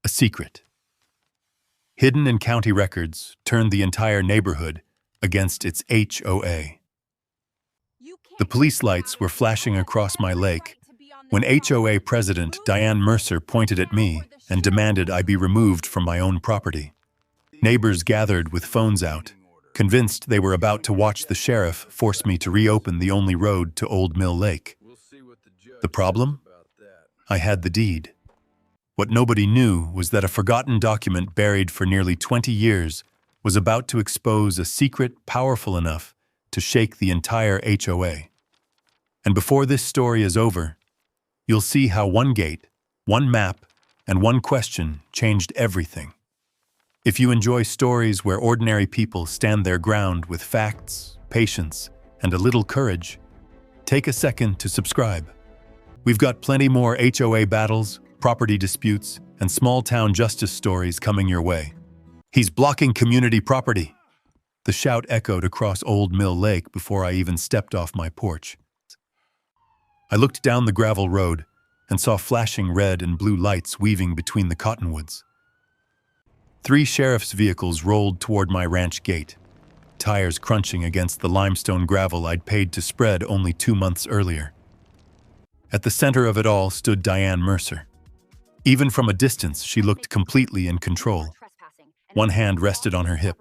A secret, hidden in county records, turned the entire neighborhood against its HOA. The police lights were flashing across my lake when HOA President Diane Mercer pointed at me and demanded I be removed from my own property. Neighbors gathered with phones out, convinced they were about to watch the sheriff force me to reopen the only road to Old Mill Lake. The problem? I had the deed. What nobody knew was that a forgotten document buried for nearly 20 years was about to expose a secret powerful enough to shake the entire HOA. And before this story is over, you'll see how one gate, one map, and one question changed everything. If you enjoy stories where ordinary people stand their ground with facts, patience, and a little courage, take a second to subscribe. We've got plenty more HOA battles, property disputes, and small-town justice stories coming your way. He's blocking community property. The shout echoed across Old Mill Lake before I even stepped off my porch. I looked down the gravel road and saw flashing red and blue lights weaving between the cottonwoods. 3 sheriff's vehicles rolled toward my ranch gate, tires crunching against the limestone gravel I'd paid to spread only 2 months earlier. At the center of it all stood Diane Mercer. Even from a distance, she looked completely in control. One hand rested on her hip.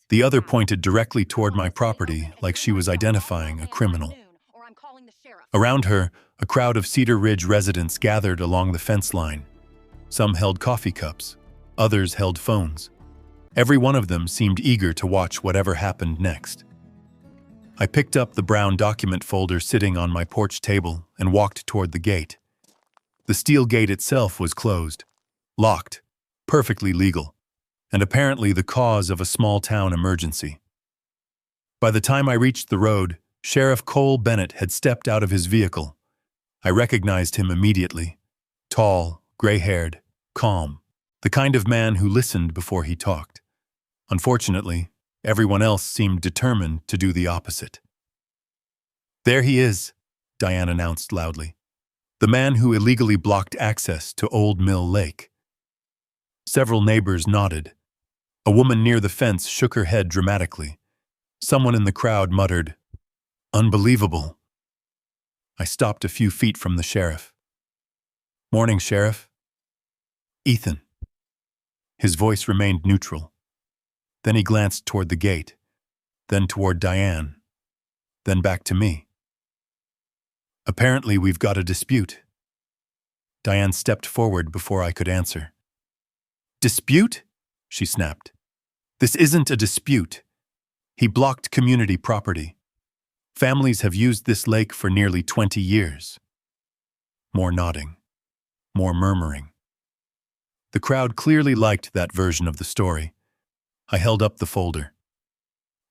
The other pointed directly toward my property like she was identifying a criminal. Around her, a crowd of Cedar Ridge residents gathered along the fence line. Some held coffee cups, others held phones. Every one of them seemed eager to watch whatever happened next. I picked up the brown document folder sitting on my porch table and walked toward the gate. The steel gate itself was closed, locked, perfectly legal, and apparently the cause of a small-town emergency. By the time I reached the road, Sheriff Cole Bennett had stepped out of his vehicle. I recognized him immediately. Tall, gray-haired, calm, the kind of man who listened before he talked. Unfortunately, everyone else seemed determined to do the opposite. "There he is," Diane announced loudly. "The man who illegally blocked access to Old Mill Lake." Several neighbors nodded. A woman near the fence shook her head dramatically. Someone in the crowd muttered, "Unbelievable." I stopped a few feet from the sheriff. "Morning, Sheriff." "Ethan." His voice remained neutral. Then he glanced toward the gate, then toward Diane, then back to me. "Apparently we've got a dispute." Diane stepped forward before I could answer. "Dispute?" she snapped. "This isn't a dispute. He blocked community property. Families have used this lake for nearly 20 years. More nodding. More murmuring. The crowd clearly liked that version of the story. I held up the folder.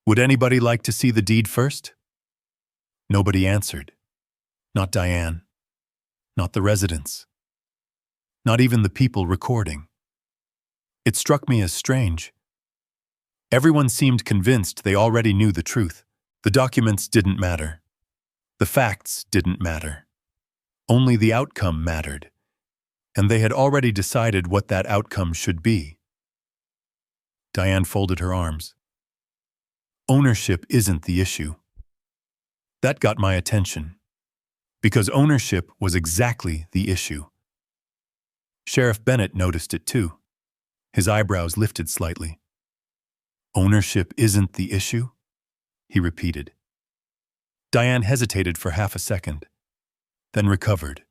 "Would anybody like to see the deed first?" Nobody answered. Not Diane. Not the residents. Not even the people recording. It struck me as strange. Everyone seemed convinced they already knew the truth. The documents didn't matter. The facts didn't matter. Only the outcome mattered. And they had already decided what that outcome should be. Diane folded her arms. "Ownership isn't the issue." That got my attention, because ownership was exactly the issue. Sheriff Bennett noticed it too. His eyebrows lifted slightly. "Ownership isn't the issue?" he repeated. Diane hesitated for half a second, then recovered.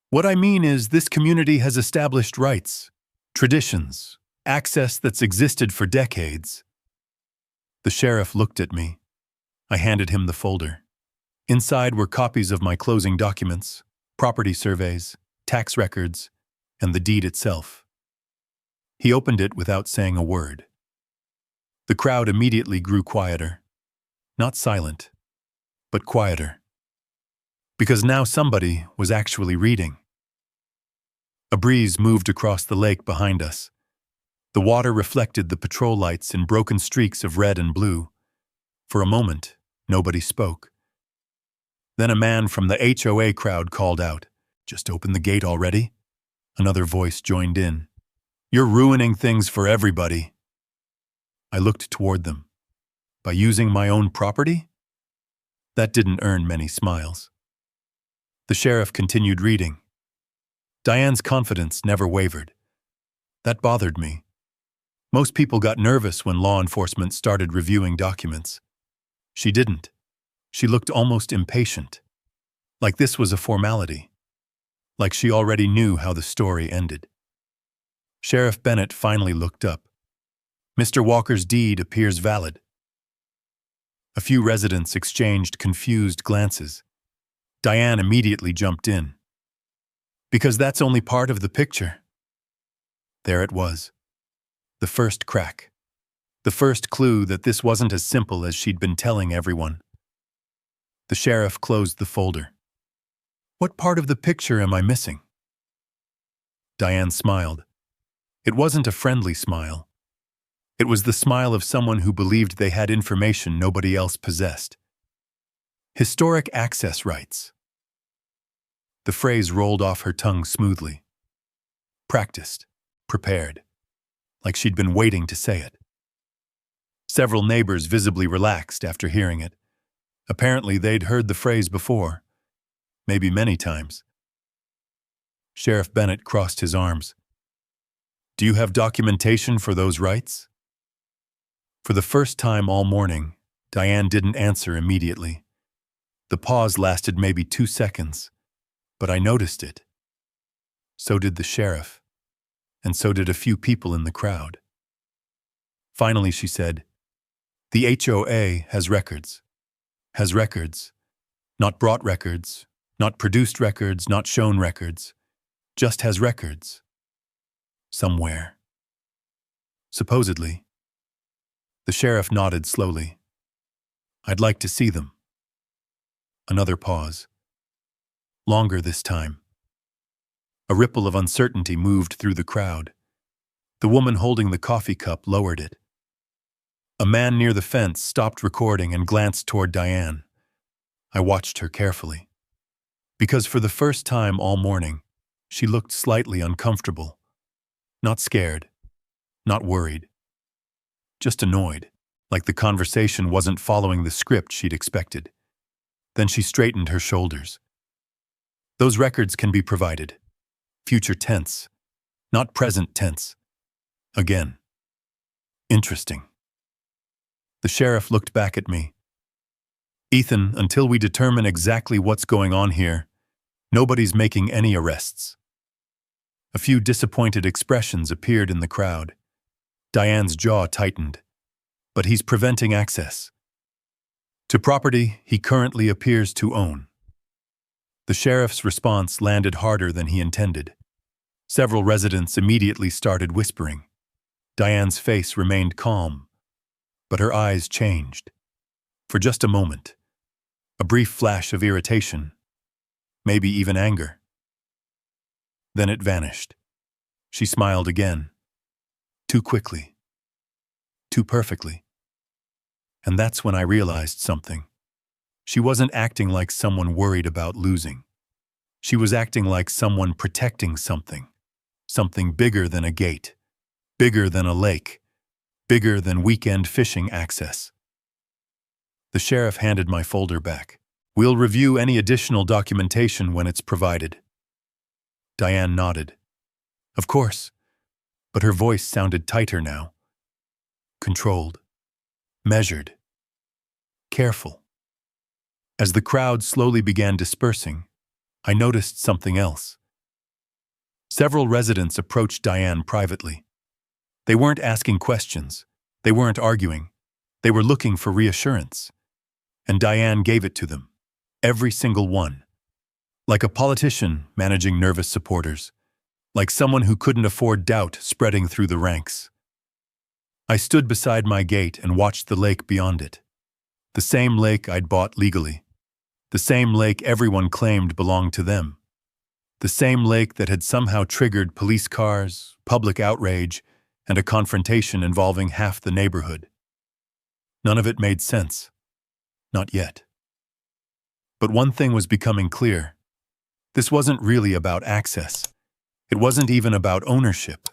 "What I mean is this community has established rights, traditions, access that's existed for decades." The sheriff looked at me. I handed him the folder. Inside were copies of my closing documents, property surveys, tax records, and the deed itself. He opened it without saying a word. The crowd immediately grew quieter. Not silent, but quieter. Because now somebody was actually reading. A breeze moved across the lake behind us. The water reflected the patrol lights in broken streaks of red and blue. For a moment, nobody spoke. Then a man from the HOA crowd called out, "Just open the gate already?" Another voice joined in, You're ruining things for everybody. I looked toward them. By using my own property? That didn't earn many smiles. The sheriff continued reading. Diane's confidence never wavered. That bothered me. Most people got nervous when law enforcement started reviewing documents. She didn't. She looked almost impatient. Like this was a formality. Like she already knew how the story ended. Sheriff Bennett finally looked up. Mr. Walker's deed appears valid. A few residents exchanged confused glances. Diane immediately jumped in. Because that's only part of the picture. There it was. The first crack. The first clue that this wasn't as simple as she'd been telling everyone. The sheriff closed the folder. What part of the picture am I missing? Diane smiled. It wasn't a friendly smile. It was the smile of someone who believed they had information nobody else possessed. Historic access rights. The phrase rolled off her tongue smoothly. Practiced, prepared, like she'd been waiting to say it. Several neighbors visibly relaxed after hearing it. Apparently, they'd heard the phrase before, maybe many times. Sheriff Bennett crossed his arms. Do you have documentation for those rights? For the first time all morning, Diane didn't answer immediately. The pause lasted maybe 2 seconds, but I noticed it. So did the sheriff, and so did a few people in the crowd. Finally, she said, the HOA has records. Has records. Not brought records, not produced records, not shown records. Just has records. Somewhere. Supposedly. The sheriff nodded slowly. I'd like to see them. Another pause. Longer this time. A ripple of uncertainty moved through the crowd. The woman holding the coffee cup lowered it. A man near the fence stopped recording and glanced toward Diane. I watched her carefully. Because for the first time all morning, she looked slightly uncomfortable. Not scared. Not worried. Just annoyed, like the conversation wasn't following the script she'd expected. Then she straightened her shoulders. Those records can be provided. Future tense, not present tense. Again. Interesting. The sheriff looked back at me. Ethan, until we determine exactly what's going on here, nobody's making any arrests. A few disappointed expressions appeared in the crowd. Diane's jaw tightened. But he's preventing access to property he currently appears to own. The sheriff's response landed harder than he intended. Several residents immediately started whispering. Diane's face remained calm, but her eyes changed. For just a moment, a brief flash of irritation, maybe even anger. Then it vanished. She smiled again. Too quickly. Too perfectly. And that's when I realized something. She wasn't acting like someone worried about losing. She was acting like someone protecting something. Something bigger than a gate. Bigger than a lake. Bigger than weekend fishing access. The sheriff handed my folder back. We'll review any additional documentation when it's provided. Diane nodded. Of course. But her voice sounded tighter now. Controlled. Measured. Careful. As the crowd slowly began dispersing, I noticed something else. Several residents approached Diane privately. They weren't asking questions. They weren't arguing. They were looking for reassurance. And Diane gave it to them. Every single one. Like a politician managing nervous supporters. Like someone who couldn't afford doubt spreading through the ranks. I stood beside my gate and watched the lake beyond it. The same lake I'd bought legally. The same lake everyone claimed belonged to them. The same lake that had somehow triggered police cars, public outrage, and a confrontation involving half the neighborhood. None of it made sense. Not yet. But one thing was becoming clear. This wasn't really about access. It wasn't even about ownership.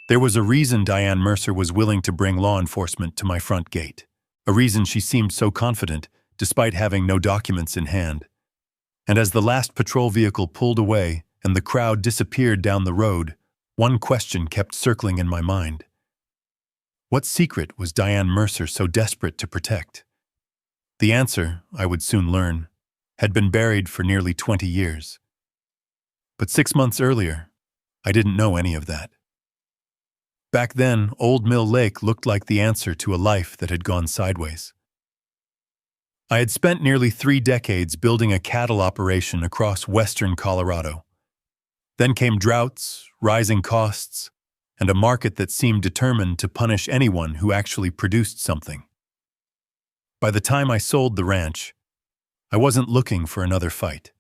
There was a reason Diane Mercer was willing to bring law enforcement to my front gate. A reason she seemed so confident, despite having no documents in hand. And as the last patrol vehicle pulled away and the crowd disappeared down the road, one question kept circling in my mind. What secret was Diane Mercer so desperate to protect? The answer, I would soon learn, had been buried for nearly 20 years. But 6 months earlier, I didn't know any of that. Back then, Old Mill Lake looked like the answer to a life that had gone sideways. I had spent nearly 3 decades building a cattle operation across western Colorado. Then came droughts, rising costs, and a market that seemed determined to punish anyone who actually produced something. By the time I sold the ranch, I wasn't looking for another fight.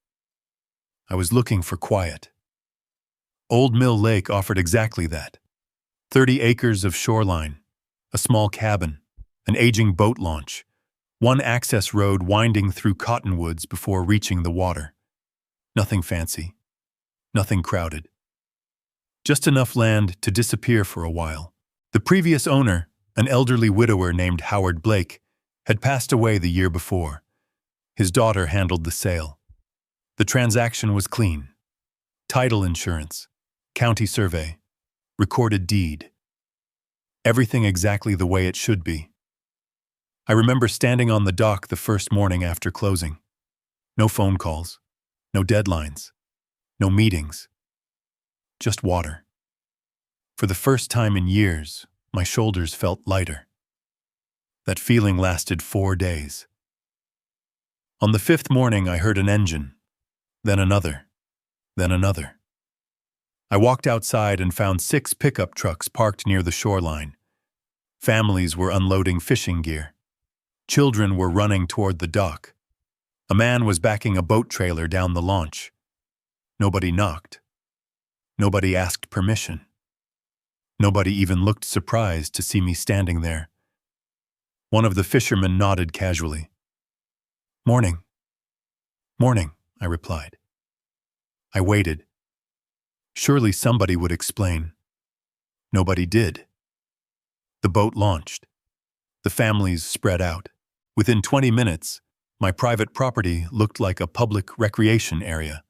I was looking for quiet. Old Mill Lake offered exactly that. 30 acres of shoreline, a small cabin, an aging boat launch, one access road winding through cottonwoods before reaching the water. Nothing fancy, nothing crowded. Just enough land to disappear for a while. The previous owner, an elderly widower named Howard Blake, had passed away the year before. His daughter handled the sale. The transaction was clean. Title insurance, county survey, recorded deed. Everything exactly the way it should be. I remember standing on the dock the first morning after closing. No phone calls, no deadlines, no meetings. Just water. For the first time in years, my shoulders felt lighter. That feeling lasted 4 days. On the 5th morning, I heard an engine, then another, then another. I walked outside and found 6 pickup trucks parked near the shoreline. Families were unloading fishing gear. Children were running toward the dock. A man was backing a boat trailer down the launch. Nobody knocked. Nobody asked permission. Nobody even looked surprised to see me standing there. One of the fishermen nodded casually. "Morning." "Morning," I replied. I waited. Surely somebody would explain. Nobody did. The boat launched. The families spread out. Within 20 minutes, my private property looked like a public recreation area.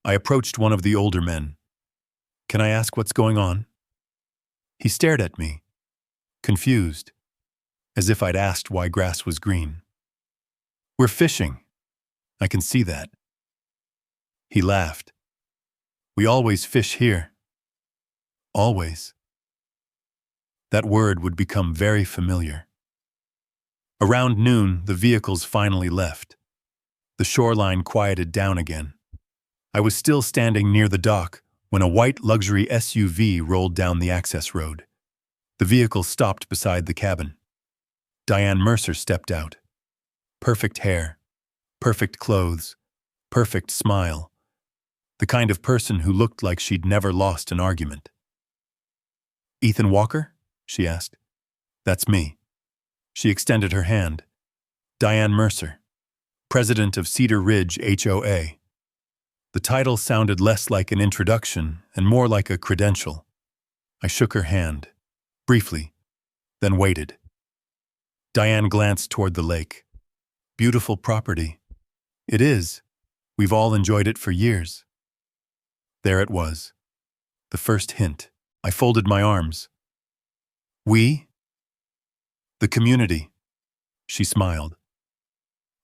I approached one of the older men. "Can I ask what's going on?" He stared at me, confused, as if I'd asked why grass was green. "We're fishing. I can see that." He laughed. "We always fish here." Always. That word would become very familiar. Around noon, the vehicles finally left. The shoreline quieted down again. I was still standing near the dock when a white luxury SUV rolled down the access road. The vehicle stopped beside the cabin. Diane Mercer stepped out. Perfect hair, perfect clothes, perfect smile. The kind of person who looked like she'd never lost an argument. "Ethan Walker?" she asked. "That's me." She extended her hand. "Diane Mercer, president of Cedar Ridge HOA." The title sounded less like an introduction and more like a credential. I shook her hand, briefly, then waited. Diane glanced toward the lake. "Beautiful property." "It is. We've all enjoyed it for years." There it was. The first hint. I folded my arms. "We?" "The community." She smiled.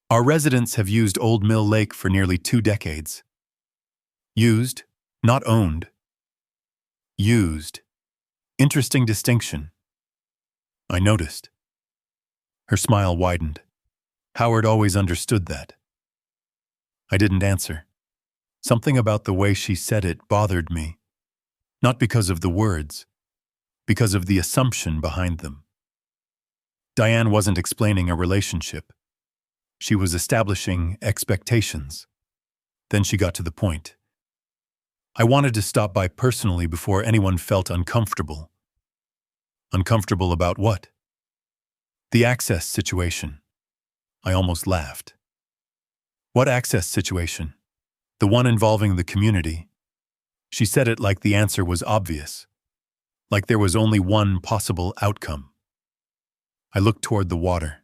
"Our residents have used Old Mill Lake for nearly 2 decades. Used, not owned. Used. Interesting distinction." I noticed. Her smile widened. Howard always understood that. I didn't answer. Something about the way she said it bothered me. Not because of the words, because of the assumption behind them. Diane wasn't explaining a relationship. She was establishing expectations. Then she got to the point. I wanted to stop by personally before anyone felt uncomfortable. Uncomfortable about what? The access situation. I almost laughed. "What access situation?" "The one involving the community." She said it like the answer was obvious. like there was only one possible outcome. I looked toward the water.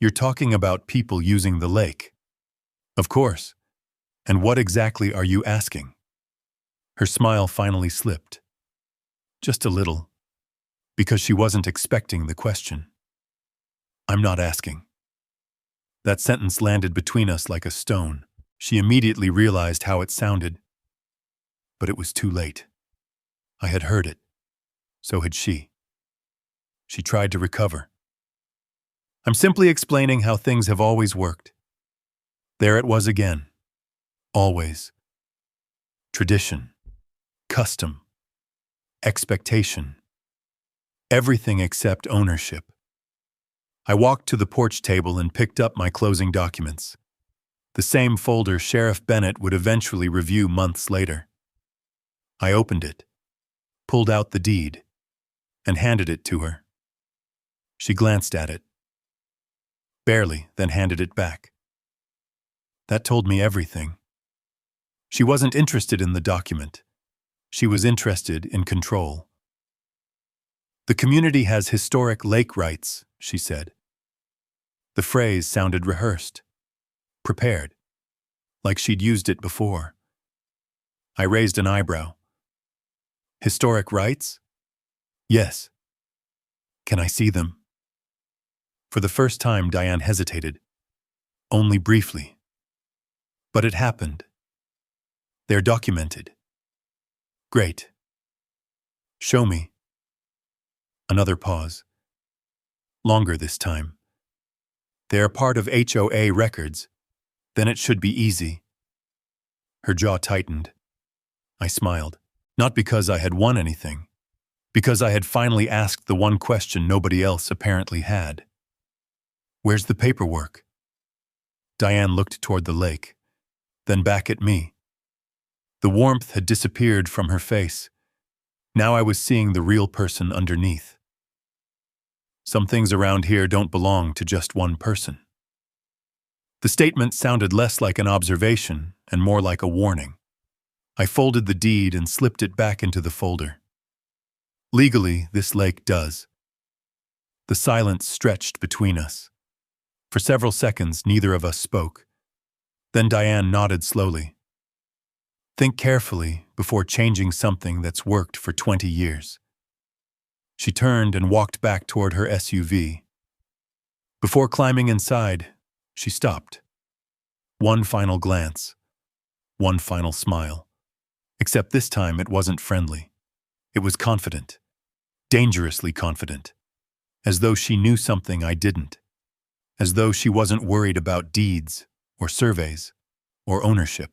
You're talking about people using the lake. Of course. And what exactly are you asking? Her smile finally slipped. Just a little, because she wasn't expecting the question. I'm not asking. That sentence landed between us like a stone. She immediately realized how it sounded. But it was too late. I had heard it. So had she. She tried to recover. I'm simply explaining how things have always worked. There it was again. Always. Tradition. Custom. Expectation. Everything except ownership. I walked to the porch table and picked up my closing documents. The same folder Sheriff Bennett would eventually review months later. I opened it, pulled out the deed, and handed it to her. She glanced at it. Barely, then handed it back. That told me everything. She wasn't interested in the document. She was interested in control. The community has historic lake rights, she said. The phrase sounded rehearsed, prepared, like she'd used it before. I raised an eyebrow. Historic rights? Yes. Can I see them? For the first time, Diane hesitated. Only briefly. But it happened. They're documented. Great. Show me. Another pause. Longer this time. They're part of HOA records. Then it should be easy. Her jaw tightened. I smiled. Not because I had won anything. Because I had finally asked the one question nobody else apparently had. Where's the paperwork? Diane looked toward the lake, then back at me. The warmth had disappeared from her face. Now I was seeing the real person underneath. Some things around here don't belong to just one person. The statement sounded less like an observation and more like a warning. I folded the deed and slipped it back into the folder. Legally, this lake does. The silence stretched between us. For several seconds, neither of us spoke. Then Diane nodded slowly. Think carefully before changing something that's worked for 20 years. She turned and walked back toward her SUV. Before climbing inside, she stopped. One final glance. One final smile. Except this time it wasn't friendly. It was confident. Dangerously confident. As though she knew something I didn't. As though she wasn't worried about deeds, or surveys, or ownership.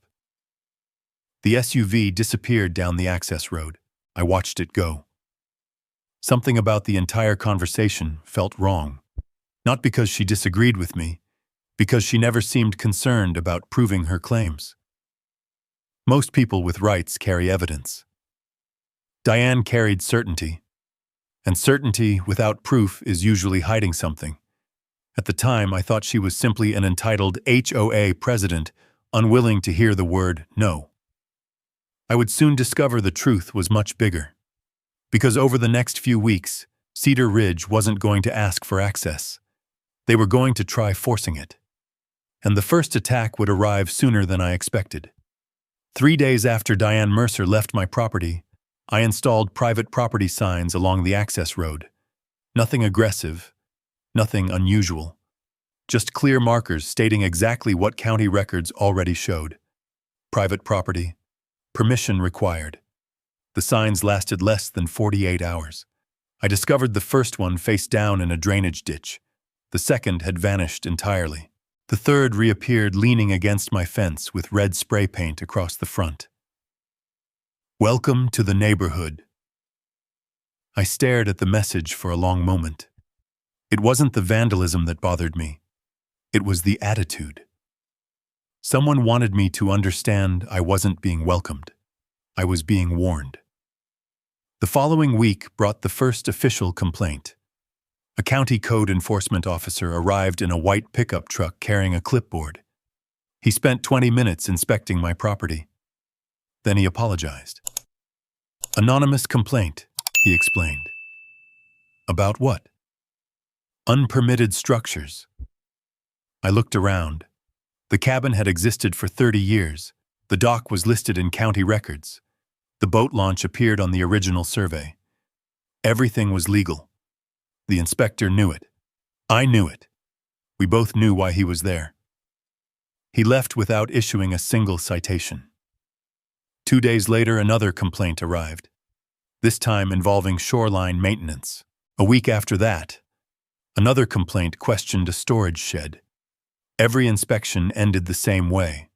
The SUV disappeared down the access road. I watched it go. Something about the entire conversation felt wrong. Not because she disagreed with me, because she never seemed concerned about proving her claims. Most people with rights carry evidence. Diane carried certainty, and certainty without proof is usually hiding something. At the time, I thought she was simply an entitled HOA president, unwilling to hear the word no. I would soon discover the truth was much bigger. Because over the next few weeks, Cedar Ridge wasn't going to ask for access. They were going to try forcing it. And the first attack would arrive sooner than I expected. 3 days after Diane Mercer left my property, I installed private property signs along the access road. Nothing aggressive. Nothing unusual. Just clear markers stating exactly what county records already showed. Private property. Permission required. The signs lasted less than 48 hours. I discovered the first one face down in a drainage ditch. The second had vanished entirely. The third reappeared leaning against my fence with red spray paint across the front. Welcome to the neighborhood. I stared at the message for a long moment. It wasn't the vandalism that bothered me. It was the attitude. Someone wanted me to understand I wasn't being welcomed. I was being warned. The following week brought the first official complaint. A county code enforcement officer arrived in a white pickup truck carrying a clipboard. He spent 20 minutes inspecting my property. Then he apologized. Anonymous complaint. he explained. About what? Unpermitted structures. I looked around. The cabin had existed for 30 years. The dock was listed in county records. The boat launch appeared on the original survey. Everything was legal. The inspector knew it. I knew it. We both knew why he was there. He left without issuing a single citation. 2 days later, another complaint arrived, this time involving shoreline maintenance. A week after that, another complaint questioned a storage shed. Every inspection ended the same way.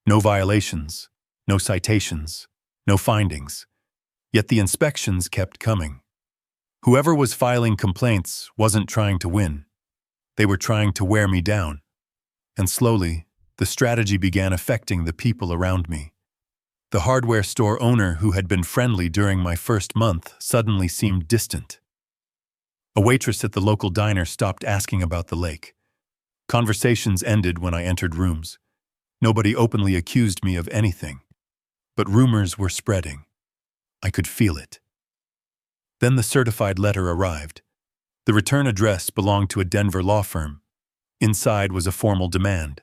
No violations, no citations, no findings. Yet the inspections kept coming. Whoever was filing complaints wasn't trying to win. They were trying to wear me down. And slowly, the strategy began affecting the people around me. The hardware store owner who had been friendly during my first month suddenly seemed distant. A waitress at the local diner stopped asking about the lake. Conversations ended when I entered rooms. Nobody openly accused me of anything. But rumors were spreading. I could feel it. Then the certified letter arrived. The return address belonged to a Denver law firm. Inside was a formal demand.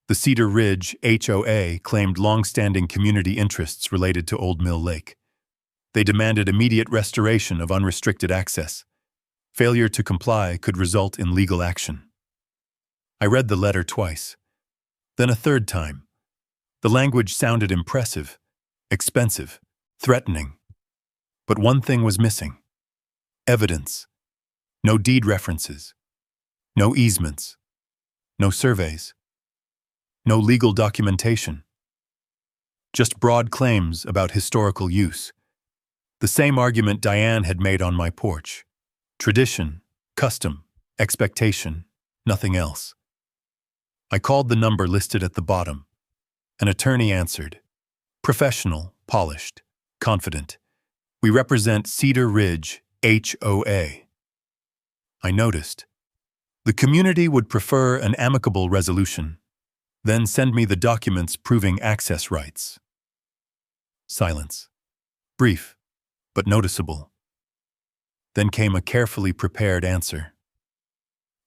The Cedar Ridge HOA claimed long-standing community interests related to Old Mill Lake. They demanded immediate restoration of unrestricted access. Failure to comply could result in legal action. I read the letter twice, then a third time. The language sounded impressive, expensive, threatening. But one thing was missing: evidence. No deed references, no easements, no surveys, no legal documentation. Just broad claims about historical use. The same argument Diane had made on my porch. Tradition, custom, expectation, nothing else. I called the number listed at the bottom. An attorney answered. Professional, polished, confident. We represent Cedar Ridge HOA. I noticed. The community would prefer an amicable resolution, then send me the documents proving access rights. Silence. Brief, but noticeable. Then came a carefully prepared answer.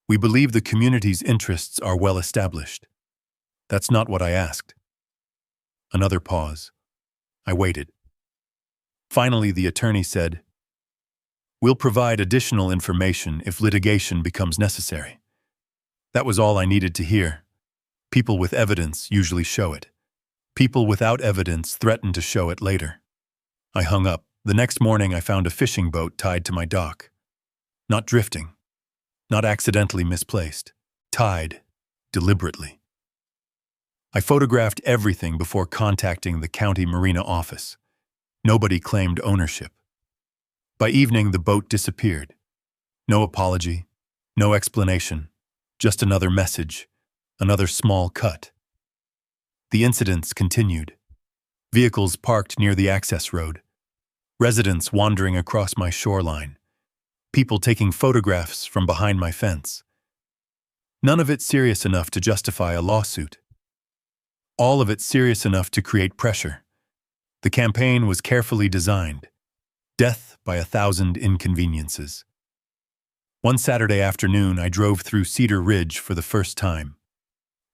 We believe the community's interests are well established. That's not what I asked. Another pause. I waited. Finally, the attorney said, "We'll provide additional information if litigation becomes necessary." That was all I needed to hear. People with evidence usually show it. People without evidence threaten to show it later. I hung up. The next morning I found a fishing boat tied to my dock. Not drifting. Not accidentally misplaced. Tied. Deliberately. I photographed everything before contacting the county marina office. Nobody claimed ownership. By evening, the boat disappeared. No apology, no explanation, just another message, another small cut. The incidents continued. Vehicles parked near the access road. Residents wandering across my shoreline. People taking photographs from behind my fence. None of it serious enough to justify a lawsuit. All of it serious enough to create pressure. The campaign was carefully designed. Death by 1,000 inconveniences. One Saturday afternoon, I drove through Cedar Ridge for the first time.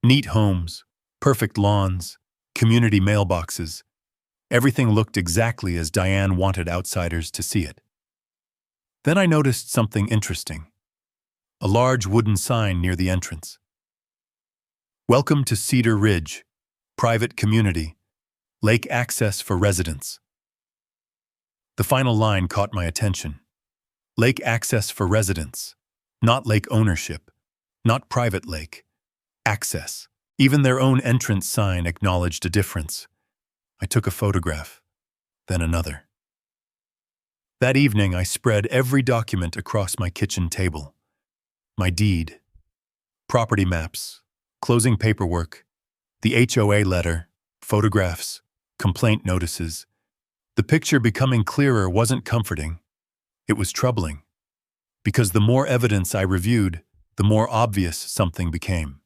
Neat homes, perfect lawns, community mailboxes. Everything looked exactly as Diane wanted outsiders to see it. Then I noticed something interesting. A large wooden sign near the entrance. Welcome to Cedar Ridge, private community, lake access for residents. The final line caught my attention. Lake access for residents, not lake ownership, not private lake. Access. Even their own entrance sign acknowledged a difference. I took a photograph, then another. That evening, I spread every document across my kitchen table. My deed, property maps, closing paperwork, the HOA letter, photographs, complaint notices. The picture becoming clearer wasn't comforting. It was troubling. Because the more evidence I reviewed, the more obvious something became.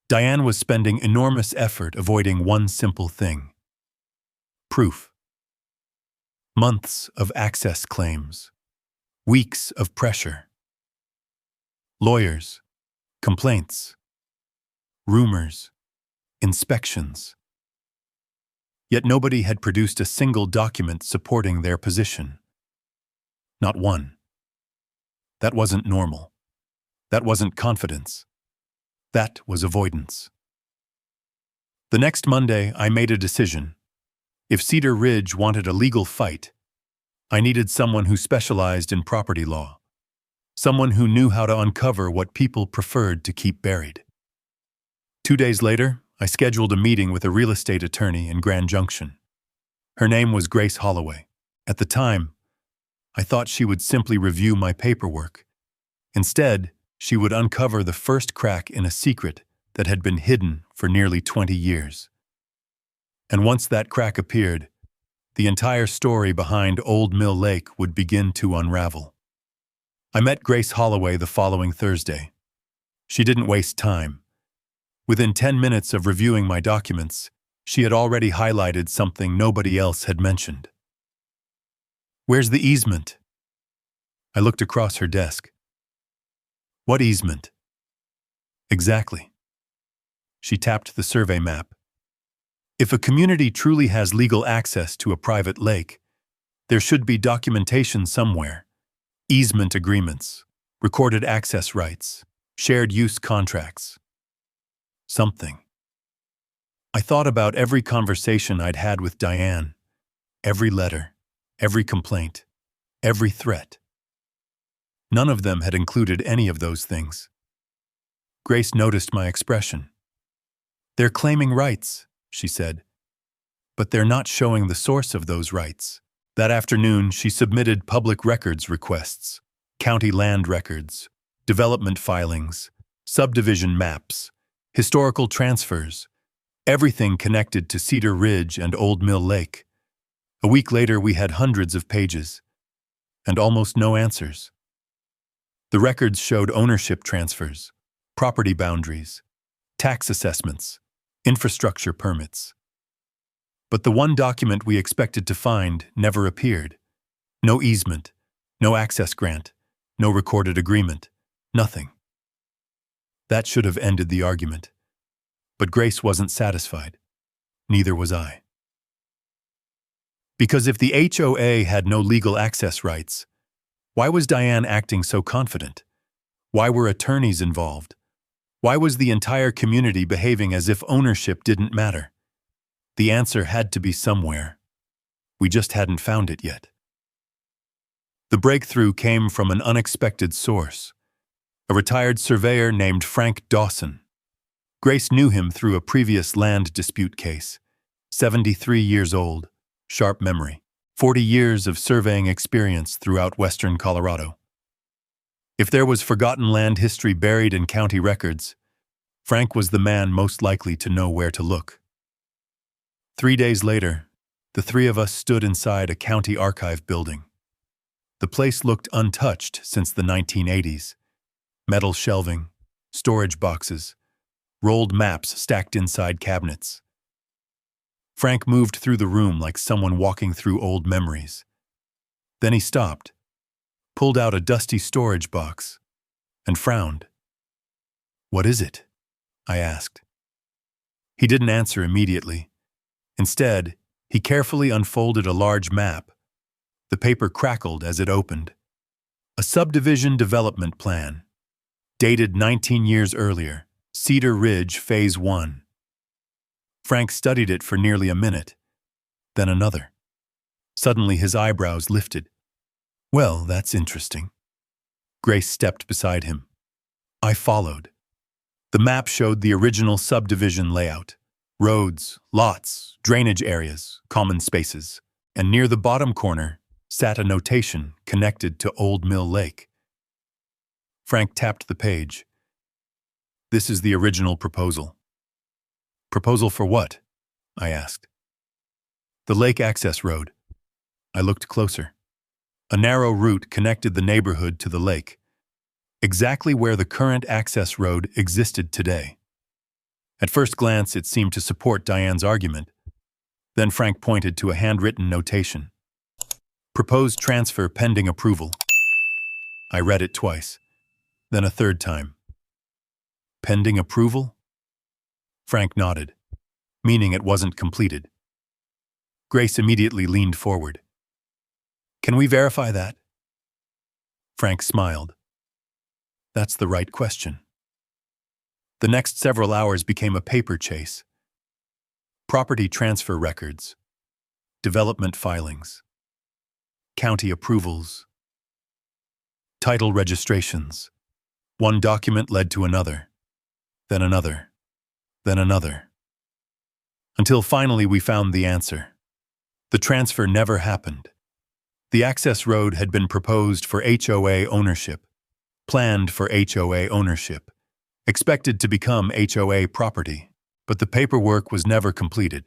Diane was spending enormous effort avoiding one simple thing. Proof. Months of access claims. Weeks of pressure. Lawyers. Complaints. Rumors. Inspections. Yet nobody had produced a single document supporting their position. Not one. That wasn't normal. That wasn't confidence. That was avoidance. The next Monday, I made a decision. If Cedar Ridge wanted a legal fight, I needed someone who specialized in property law. Someone who knew how to uncover what people preferred to keep buried. 2 days later, I scheduled a meeting with a real estate attorney in Grand Junction. Her name was Grace Holloway. At the time, I thought she would simply review my paperwork. Instead, she would uncover the first crack in a secret that had been hidden for nearly 20 years. And once that crack appeared, the entire story behind Old Mill Lake would begin to unravel. I met Grace Holloway the following Thursday. She didn't waste time. Within 10 minutes of reviewing my documents, she had already highlighted something nobody else had mentioned. "Where's the easement?" I looked across her desk. "What easement?" "Exactly." She tapped the survey map. If a community truly has legal access to a private lake, there should be documentation somewhere. Easement agreements, recorded access rights, shared use contracts. Something. I thought about every conversation I'd had with Diane, every letter, every complaint, every threat. None of them had included any of those things. Grace noticed my expression. "They're claiming rights," she said, "but they're not showing the source of those rights." That afternoon, she submitted public records requests, county land records, development filings, subdivision maps, historical transfers, everything connected to Cedar Ridge and Old Mill Lake. A week later, we had hundreds of pages, and almost no answers. The records showed ownership transfers, property boundaries, tax assessments, infrastructure permits. But the one document we expected to find never appeared. No easement, no access grant, no recorded agreement, nothing. That should have ended the argument. But Grace wasn't satisfied. Neither was I. Because if the HOA had no legal access rights, why was Diane acting so confident? Why were attorneys involved? Why was the entire community behaving as if ownership didn't matter? The answer had to be somewhere. We just hadn't found it yet. The breakthrough came from an unexpected source, a retired surveyor named Frank Dawson. Grace knew him through a previous land dispute case. 73 years old, sharp memory, 40 years of surveying experience throughout western Colorado. If there was forgotten land history buried in county records, Frank was the man most likely to know where to look. 3 days later, the three of us stood inside a county archive building. The place looked untouched since the 1980s. Metal shelving, storage boxes, rolled maps stacked inside cabinets. Frank moved through the room like someone walking through old memories. Then he stopped, pulled out a dusty storage box, and frowned. "What is it?" I asked. He didn't answer immediately. Instead, he carefully unfolded a large map. The paper crackled as it opened. A subdivision development plan, dated 19 years earlier, Cedar Ridge Phase 1. Frank studied it for nearly a minute, then another. Suddenly his eyebrows lifted. "Well, that's interesting." Grace stepped beside him. I followed. The map showed the original subdivision layout. Roads, lots, drainage areas, common spaces, and near the bottom corner sat a notation connected to Old Mill Lake. Frank tapped the page. "This is the original proposal." "Proposal for what?" I asked. "The lake access road." I looked closer. A narrow route connected the neighborhood to the lake, exactly where the current access road existed today. At first glance, it seemed to support Diane's argument. Then Frank pointed to a handwritten notation. Proposed transfer pending approval. I read it twice, then a third time. Pending approval? Frank nodded, meaning it wasn't completed. Grace immediately leaned forward. Can we verify that? Frank smiled. That's the right question. The next several hours became a paper chase. Property transfer records, development filings, county approvals, title registrations. One document led to another, then another, then another. Until finally we found the answer. The transfer never happened. The access road had been proposed for HOA ownership, planned for HOA ownership, expected to become HOA property, but the paperwork was never completed.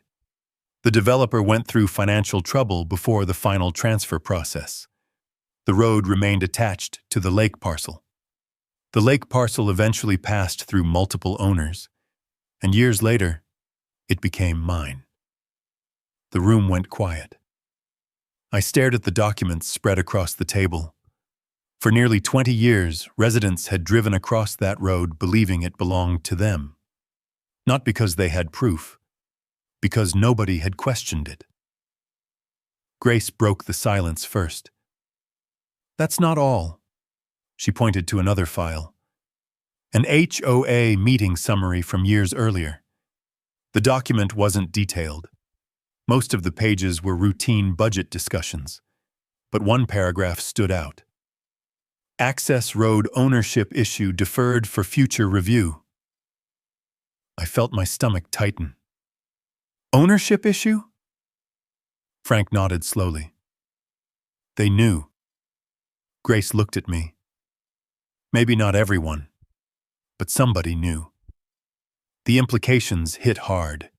The developer went through financial trouble before the final transfer process. The road remained attached to the lake parcel. The lake parcel eventually passed through multiple owners, and years later, it became mine. The room went quiet. I stared at the documents spread across the table. For nearly 20 years, residents had driven across that road believing it belonged to them. Not because they had proof, because nobody had questioned it. Grace broke the silence first. That's not all. She pointed to another file. An HOA meeting summary from years earlier. The document wasn't detailed. Most of the pages were routine budget discussions, but one paragraph stood out. Access road ownership issue deferred for future review. I felt my stomach tighten. Ownership issue? Frank nodded slowly. They knew. Grace looked at me. Maybe not everyone, but somebody knew. The implications hit hard.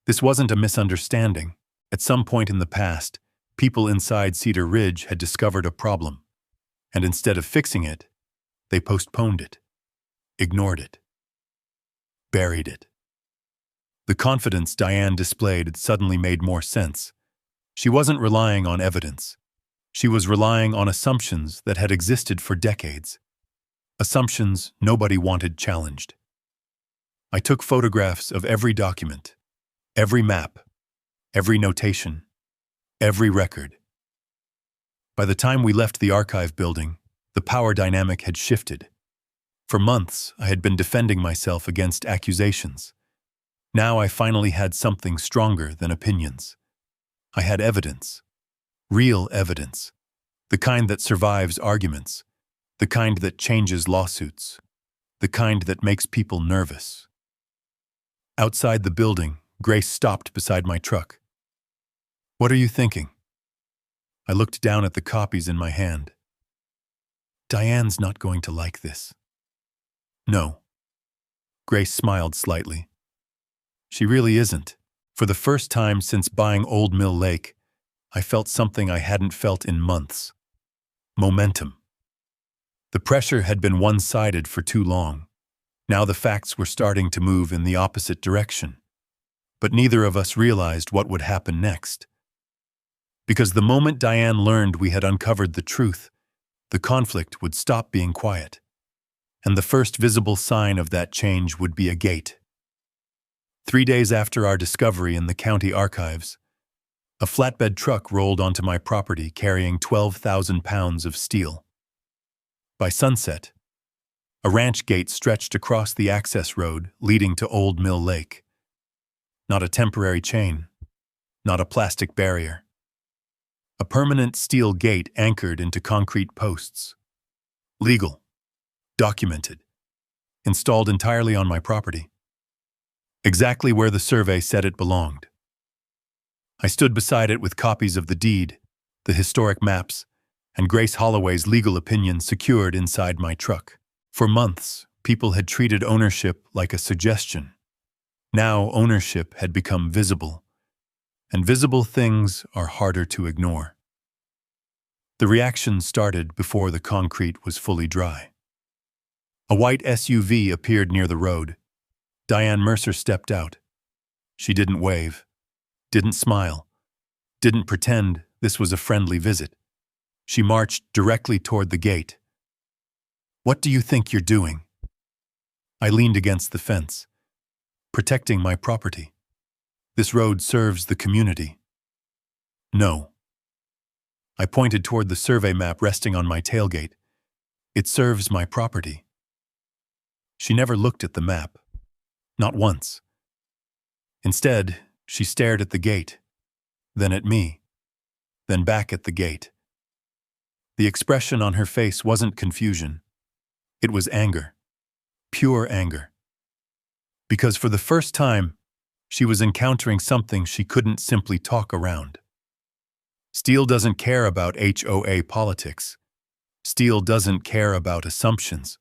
This wasn't a misunderstanding. At some point in the past, people inside Cedar Ridge had discovered a problem, and instead of fixing it, they postponed it, ignored it, buried it. The confidence Diane displayed suddenly made more sense. She wasn't relying on evidence. She was relying on assumptions that had existed for decades. Assumptions nobody wanted challenged. I took photographs of every document, every map, every notation, every record. By the time we left the archive building, the power dynamic had shifted. For months, I had been defending myself against accusations. Now I finally had something stronger than opinions. I had evidence. Real evidence. The kind that survives arguments. The kind that changes lawsuits. The kind that makes people nervous. Outside the building, Grace stopped beside my truck. What are you thinking? I looked down at the copies in my hand. Diane's not going to like this. No. Grace smiled slightly. She really isn't. For the first time since buying Old Mill Lake, I felt something I hadn't felt in months. Momentum. The pressure had been one-sided for too long. Now the facts were starting to move in the opposite direction. But neither of us realized what would happen next. Because the moment Diane learned we had uncovered the truth, the conflict would stop being quiet. And the first visible sign of that change would be a gate. 3 days after our discovery in the county archives, a flatbed truck rolled onto my property carrying 12,000 pounds of steel. By sunset, a ranch gate stretched across the access road leading to Old Mill Lake. Not a temporary chain, not a plastic barrier. A permanent steel gate anchored into concrete posts. Legal, documented, installed entirely on my property. Exactly where the survey said it belonged. I stood beside it with copies of the deed, the historic maps, and Grace Holloway's legal opinion secured inside my truck. For months, people had treated ownership like a suggestion. Now ownership had become visible, and visible things are harder to ignore. The reaction started before the concrete was fully dry. A white SUV appeared near the road. Diane Mercer stepped out. She didn't wave, didn't smile, didn't pretend This was a friendly visit. She marched directly toward the gate. "What do you think you're doing?" I leaned against the fence. "Protecting my property. This road serves the community." "No." I pointed toward the survey map resting on my tailgate. "It serves my property." She never looked at the map. Not once. Instead, she stared at the gate, then at me, then back at the gate. The expression on her face wasn't confusion. It was anger. Pure anger. Because for the first time, she was encountering something she couldn't simply talk around. Steel doesn't care about HOA politics. Steel doesn't care about assumptions.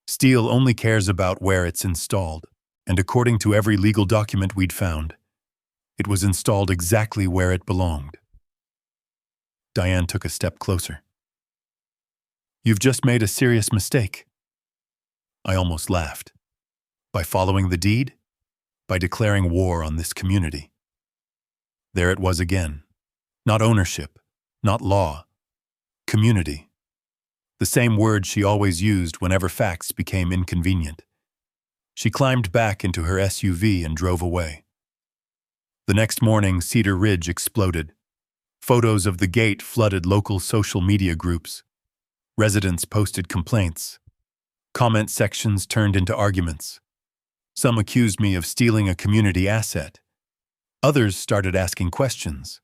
Steel only cares about where it's installed, and according to every legal document we'd found, it was installed exactly where it belonged. Diane took a step closer. "You've just made a serious mistake." I almost laughed. By following the deed? By declaring war on this community. There it was again. Not ownership, not law. Community. The same word she always used whenever facts became inconvenient. She climbed back into her SUV and drove away. The next morning, Cedar Ridge exploded. Photos of the gate flooded local social media groups. Residents posted complaints. Comment sections turned into arguments. Some accused me of stealing a community asset. Others started asking questions.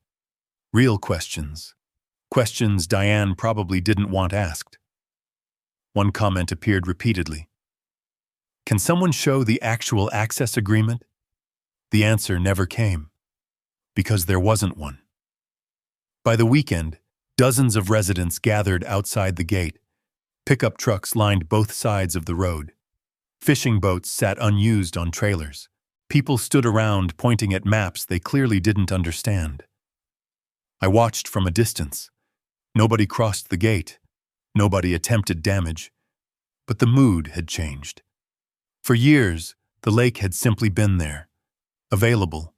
Real questions. Questions Diane probably didn't want asked. One comment appeared repeatedly. "Can someone show the actual access agreement?" The answer never came, because there wasn't one. By the weekend, dozens of residents gathered outside the gate. Pickup trucks lined both sides of the road. Fishing boats sat unused on trailers. People stood around pointing at maps they clearly didn't understand. I watched from a distance. Nobody crossed the gate. Nobody attempted damage. But the mood had changed. For years, the lake had simply been there. Available,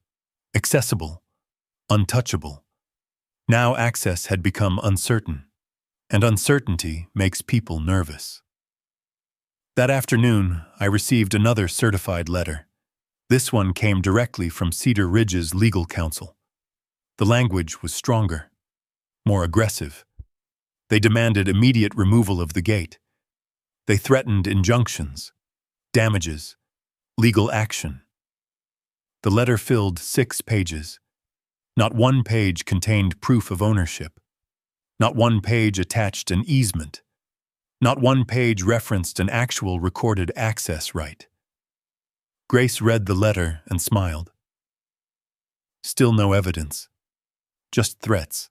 accessible, untouchable. Now access had become uncertain, and uncertainty makes people nervous. That afternoon, I received another certified letter. This one came directly from Cedar Ridge's legal counsel. The language was stronger, more aggressive. They demanded immediate removal of the gate. They threatened injunctions, damages, legal action. The letter filled 6 pages. Not one page contained proof of ownership. Not one page attached an easement. Not one page referenced an actual recorded access right. Grace read the letter and smiled. Still no evidence. Just threats.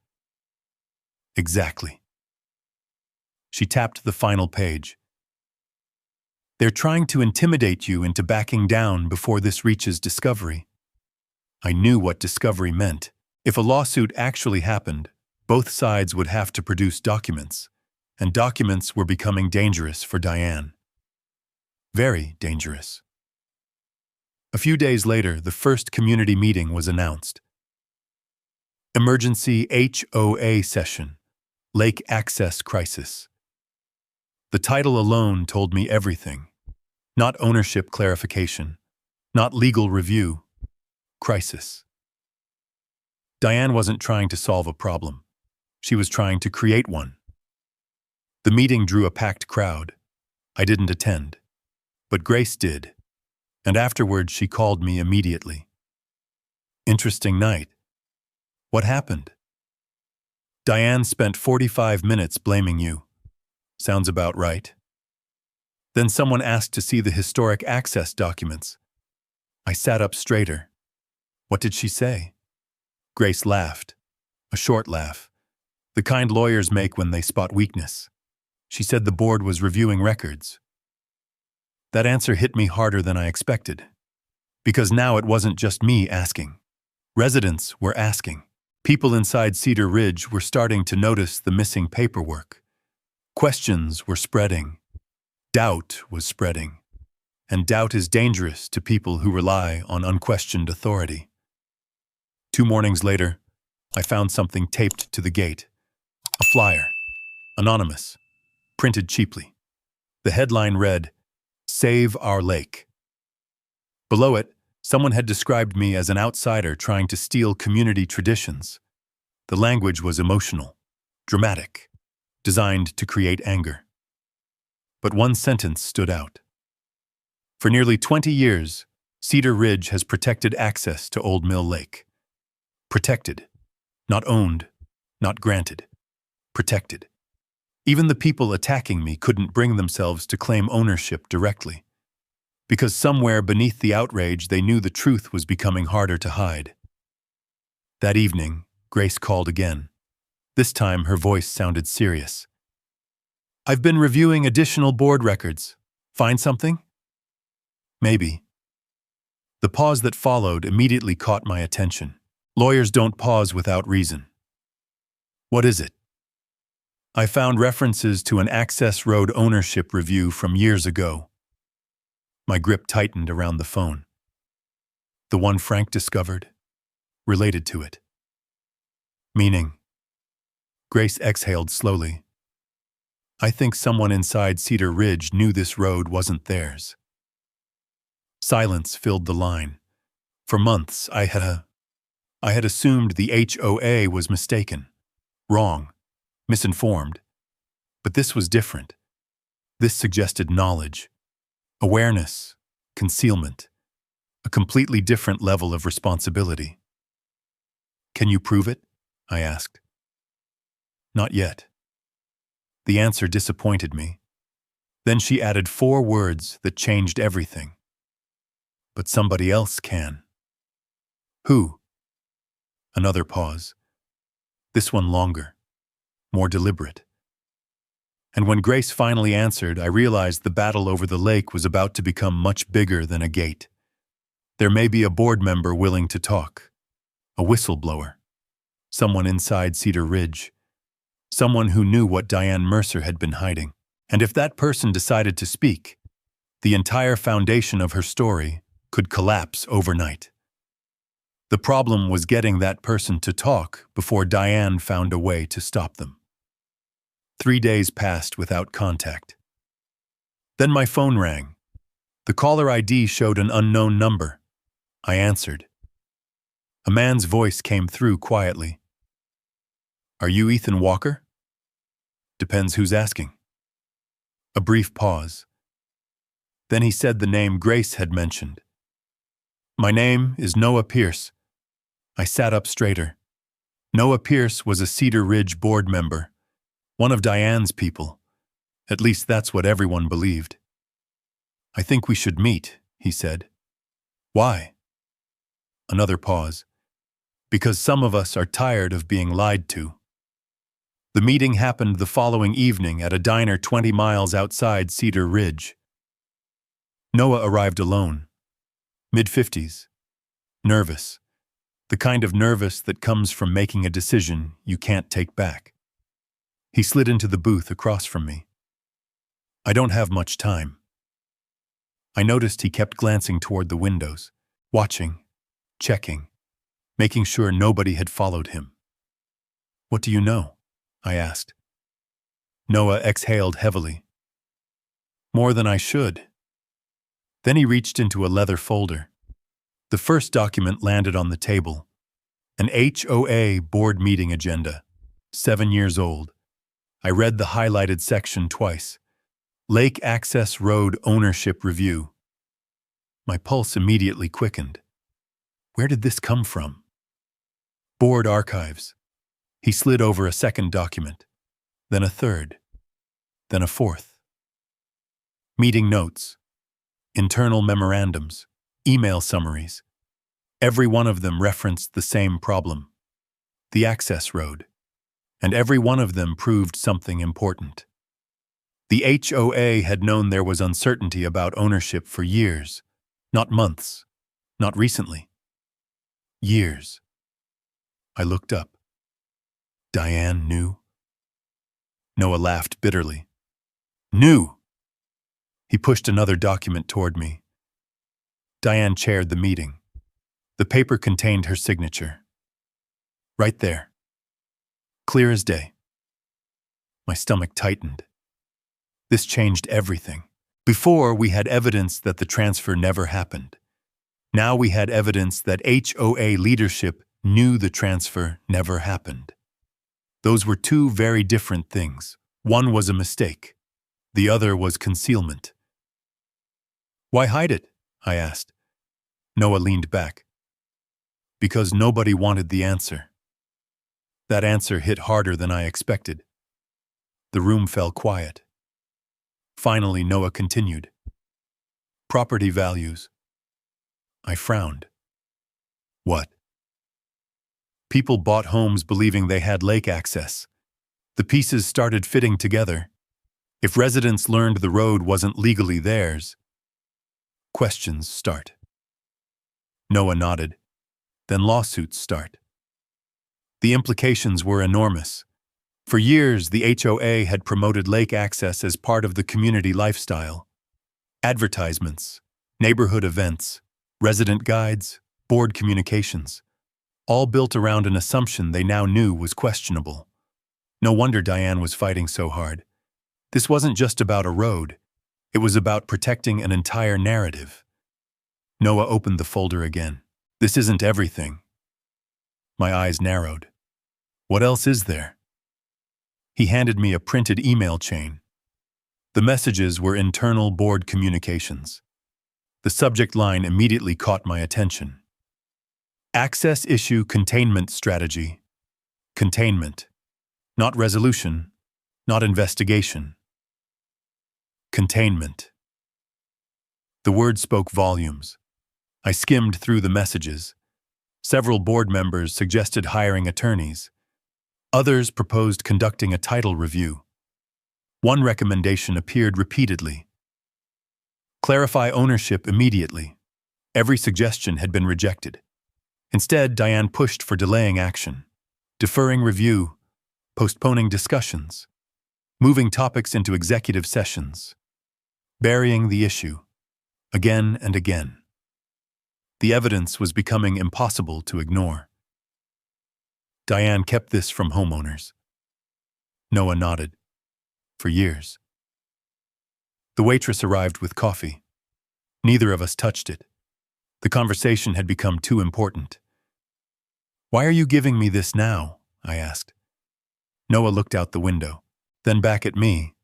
Exactly. She tapped the final page. "They're trying to intimidate you into backing down before this reaches discovery." I knew what discovery meant. If a lawsuit actually happened, both sides would have to produce documents, and documents were becoming dangerous for Diane. Very dangerous. A few days later, the first community meeting was announced. Emergency HOA session, Lake Access Crisis. The title alone told me everything. Not ownership clarification, not legal review, crisis. Diane wasn't trying to solve a problem. She was trying to create one. The meeting drew a packed crowd. I didn't attend, but Grace did, and afterward she called me immediately. "Interesting night. What happened?" "Diane spent 45 minutes blaming you." "Sounds about right." "Then someone asked to see the historic access documents." I sat up straighter. "What did she say?" Grace laughed, a short laugh, the kind lawyers make when they spot weakness. She said the board was reviewing records. That answer hit me harder than I expected, because now it wasn't just me asking. Residents were asking. People inside Cedar Ridge were starting to notice the missing paperwork. Questions were spreading. Doubt was spreading. And doubt is dangerous to people who rely on unquestioned authority. 2 mornings later, I found something taped to the gate. A flyer, anonymous, printed cheaply. The headline read, "Save Our Lake." Below it, someone had described me as an outsider trying to steal community traditions. The language was emotional, dramatic, designed to create anger. But one sentence stood out. For nearly 20 years, Cedar Ridge has protected access to Old Mill Lake. Protected. Not owned, not granted. Protected. Even the people attacking me couldn't bring themselves to claim ownership directly. Because somewhere beneath the outrage, they knew the truth was becoming harder to hide. That evening, Grace called again. This time, her voice sounded serious. "I've been reviewing additional board records. Find something?" "Maybe." The pause that followed immediately caught my attention. Lawyers don't pause without reason. "What is it?" "I found references to an access road ownership review from years ago." My grip tightened around the phone. "The one Frank discovered? Related to it?" "Meaning?" Grace exhaled slowly. "I think someone inside Cedar Ridge knew this road wasn't theirs." Silence filled the line. For months, I had assumed the HOA was mistaken, wrong, misinformed. But this was different. This suggested knowledge, awareness, concealment, a completely different level of responsibility. "Can you prove it?" I asked. "Not yet." The answer disappointed me. Then she added 4 words that changed everything. "But somebody else can." "Who?" Another pause. This one longer, more deliberate. And when Grace finally answered, I realized the battle over the lake was about to become much bigger than a gate. There may be a board member willing to talk, a whistleblower, someone inside Cedar Ridge, someone who knew what Diane Mercer had been hiding. And if that person decided to speak, the entire foundation of her story could collapse overnight. The problem was getting that person to talk before Diane found a way to stop them. 3 days passed without contact. Then my phone rang. The caller ID showed an unknown number. I answered. A man's voice came through quietly. "Are you Ethan Walker?" "Depends who's asking." A brief pause. Then he said the name Grace had mentioned. "My name is Noah Pierce." I sat up straighter. Noah Pierce was a Cedar Ridge board member, one of Diane's people. At least that's what everyone believed. "I think we should meet," he said. "Why?" Another pause. "Because some of us are tired of being lied to." The meeting happened the following evening at a diner 20 miles outside Cedar Ridge. Noah arrived alone, mid-50s, nervous, the kind of nervous that comes from making a decision you can't take back. He slid into the booth across from me. "I don't have much time." I noticed he kept glancing toward the windows, watching, checking, making sure nobody had followed him. "What do you know?" I asked. Noah exhaled heavily. "More than I should." Then he reached into a leather folder. The first document landed on the table. An HOA board meeting agenda, 7 years old. I read the highlighted section twice. Lake Access Road Ownership Review. My pulse immediately quickened. Where did this come from? Board archives. He slid over a second document, then a third, then a fourth. Meeting notes, internal memorandums, email summaries. Every one of them referenced the same problem, the access road, and every one of them proved something important. The HOA had known there was uncertainty about ownership for years, not months, not recently. Years. I looked up. Diane knew? Noah laughed bitterly. Knew! He pushed another document toward me. Diane chaired the meeting. The paper contained her signature. Right there. Clear as day. My stomach tightened. This changed everything. Before, we had evidence that the transfer never happened. Now we had evidence that HOA leadership knew the transfer never happened. Those were two very different things. One was a mistake. The other was concealment. Why hide it? I asked. Noah leaned back. Because nobody wanted the answer. That answer hit harder than I expected. The room fell quiet. Finally, Noah continued. Property values. I frowned. What? People bought homes believing they had lake access. The pieces started fitting together. If residents learned the road wasn't legally theirs, questions start. Noah nodded. Then lawsuits start. The implications were enormous. For years, the HOA had promoted lake access as part of the community lifestyle. Advertisements, neighborhood events, resident guides, board communications, all built around an assumption they now knew was questionable. No wonder Diane was fighting so hard. This wasn't just about a road. It was about protecting an entire narrative. Noah opened the folder again. This isn't everything. My eyes narrowed. What else is there? He handed me a printed email chain. The messages were internal board communications. The subject line immediately caught my attention. Access issue containment strategy. Containment. Not resolution. Not investigation. Containment. The word spoke volumes. I skimmed through the messages. Several board members suggested hiring attorneys. Others proposed conducting a title review. One recommendation appeared repeatedly. Clarify ownership immediately. Every suggestion had been rejected. Instead, Diane pushed for delaying action, deferring review, postponing discussions, moving topics into executive sessions, burying the issue, again and again. The evidence was becoming impossible to ignore. Diane kept this from homeowners. Noah nodded. For years. The waitress arrived with coffee. Neither of us touched it. The conversation had become too important. Why are you giving me this now? I asked. Noah looked out the window, then back at me.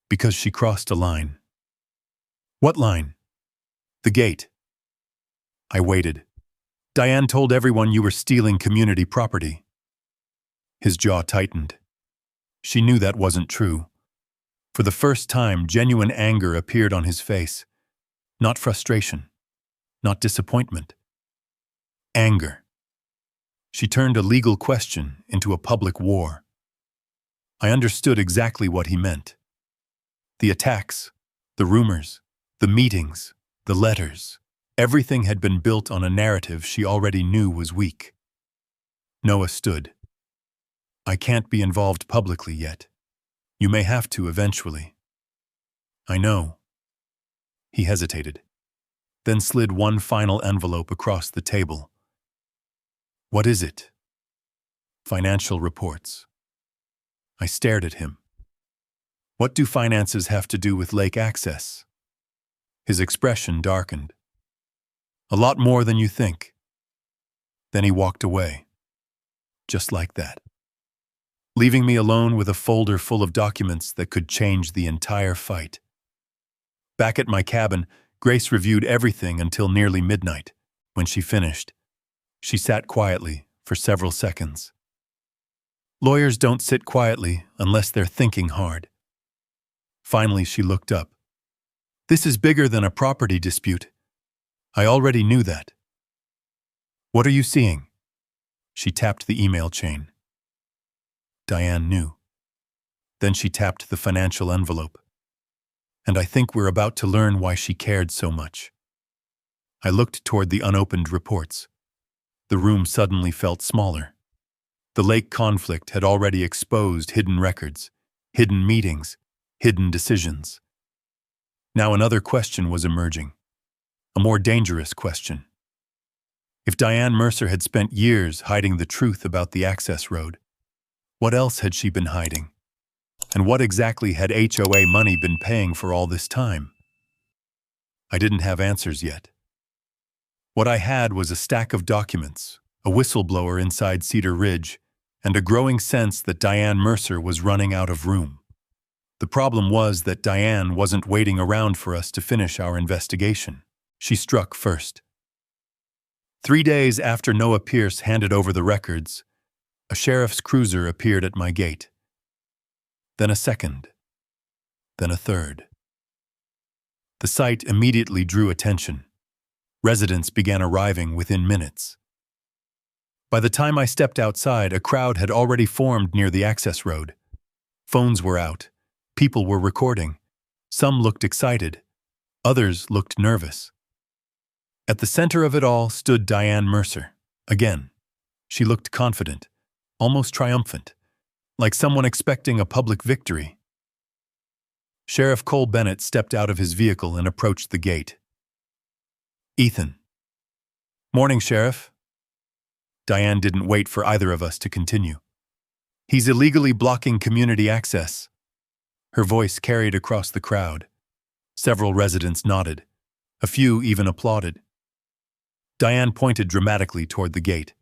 Because she crossed a line. What line? The gate. I waited. Diane told everyone you were stealing community property. His jaw tightened. She knew that wasn't true. For the first time, genuine anger appeared on his face. Not frustration. Not disappointment. Anger. She turned a legal question into a public war. I understood exactly what he meant. The attacks, the rumors, the meetings, the letters. Everything had been built on a narrative she already knew was weak. Noah stood. I can't be involved publicly yet. You may have to eventually. I know. He hesitated, then slid one final envelope across the table. What is it? Financial reports. I stared at him. What do finances have to do with lake access? His expression darkened. A lot more than you think. Then he walked away. Just like that. Leaving me alone with a folder full of documents that could change the entire fight. Back at my cabin, Grace reviewed everything until nearly midnight. When she finished, she sat quietly for several seconds. Lawyers don't sit quietly unless they're thinking hard. Finally, she looked up. This is bigger than a property dispute. I already knew that. What are you seeing? She tapped the email chain. Diane knew. Then she tapped the financial envelope. And I think we're about to learn why she cared so much. I looked toward the unopened reports. The room suddenly felt smaller. The lake conflict had already exposed hidden records, hidden meetings, hidden decisions. Now another question was emerging. A more dangerous question. If Diane Mercer had spent years hiding the truth about the access road, what else had she been hiding? And what exactly had HOA money been paying for all this time? I didn't have answers yet. What I had was a stack of documents, a whistleblower inside Cedar Ridge, and a growing sense that Diane Mercer was running out of room. The problem was that Diane wasn't waiting around for us to finish our investigation. She struck first. 3 days after Noah Pierce handed over the records, a sheriff's cruiser appeared at my gate. Then a second. Then a third. The sight immediately drew attention. Residents began arriving within minutes. By the time I stepped outside, a crowd had already formed near the access road. Phones were out. People were recording. Some looked excited. Others looked nervous. At the center of it all stood Diane Mercer. Again, she looked confident, almost triumphant, like someone expecting a public victory. Sheriff Cole Bennett stepped out of his vehicle and approached the gate. "Ethan." "Morning, Sheriff." Diane didn't wait for either of us to continue. "He's illegally blocking community access." Her voice carried across the crowd. Several residents nodded. A few even applauded. Diane pointed dramatically toward the gate.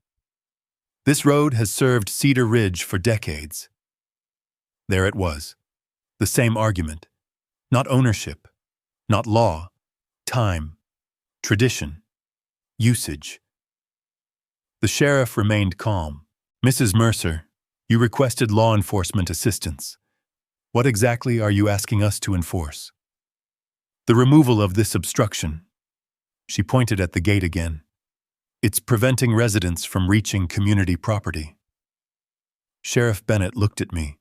"This road has served Cedar Ridge for decades." There it was. The same argument. Not ownership. Not law. Time. Tradition. Usage. The sheriff remained calm. "Mrs. Mercer, you requested law enforcement assistance. What exactly are you asking us to enforce?" "The removal of this obstruction." She pointed at the gate again. "It's preventing residents from reaching community property." Sheriff Bennett looked at me.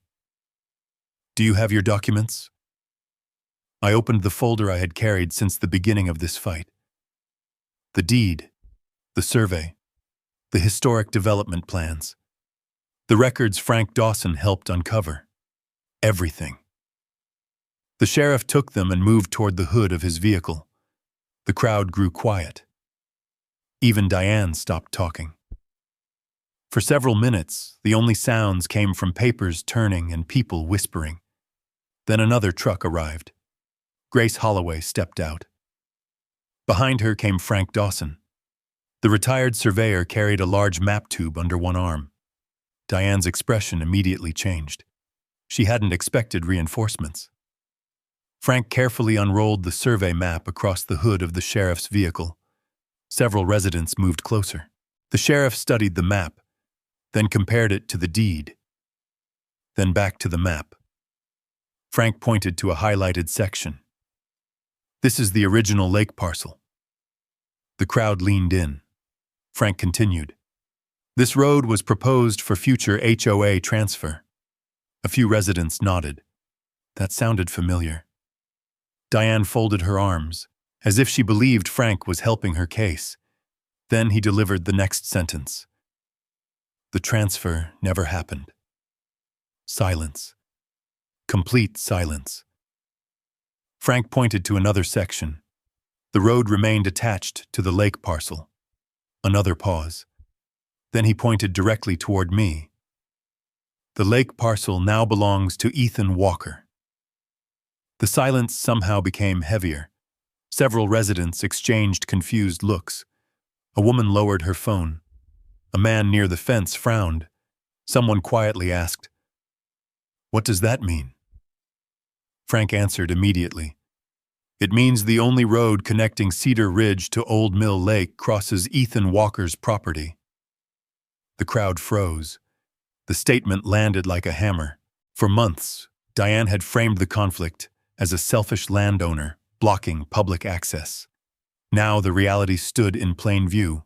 "Do you have your documents?" I opened the folder I had carried since the beginning of this fight. The deed, the survey, the historic development plans, the records Frank Dawson helped uncover. Everything. The sheriff took them and moved toward the hood of his vehicle. The crowd grew quiet. Even Diane stopped talking. For several minutes, the only sounds came from papers turning and people whispering. Then another truck arrived. Grace Holloway stepped out. Behind her came Frank Dawson. The retired surveyor carried a large map tube under one arm. Diane's expression immediately changed. She hadn't expected reinforcements. Frank carefully unrolled the survey map across the hood of the sheriff's vehicle. Several residents moved closer. The sheriff studied the map, then compared it to the deed, then back to the map. Frank pointed to a highlighted section. "This is the original lake parcel." The crowd leaned in. Frank continued. "This road was proposed for future HOA transfer." A few residents nodded. That sounded familiar. Diane folded her arms, as if she believed Frank was helping her case. Then he delivered the next sentence. "The transfer never happened." Silence. Complete silence. Frank pointed to another section. The road remained attached to the lake parcel. Another pause. Then he pointed directly toward me. "The lake parcel now belongs to Ethan Walker." The silence somehow became heavier. Several residents exchanged confused looks. A woman lowered her phone. A man near the fence frowned. Someone quietly asked, "What does that mean?" Frank answered immediately. "It means the only road connecting Cedar Ridge to Old Mill Lake crosses Ethan Walker's property." The crowd froze. The statement landed like a hammer. For months, Diane had framed the conflict as a selfish landowner blocking public access. Now the reality stood in plain view.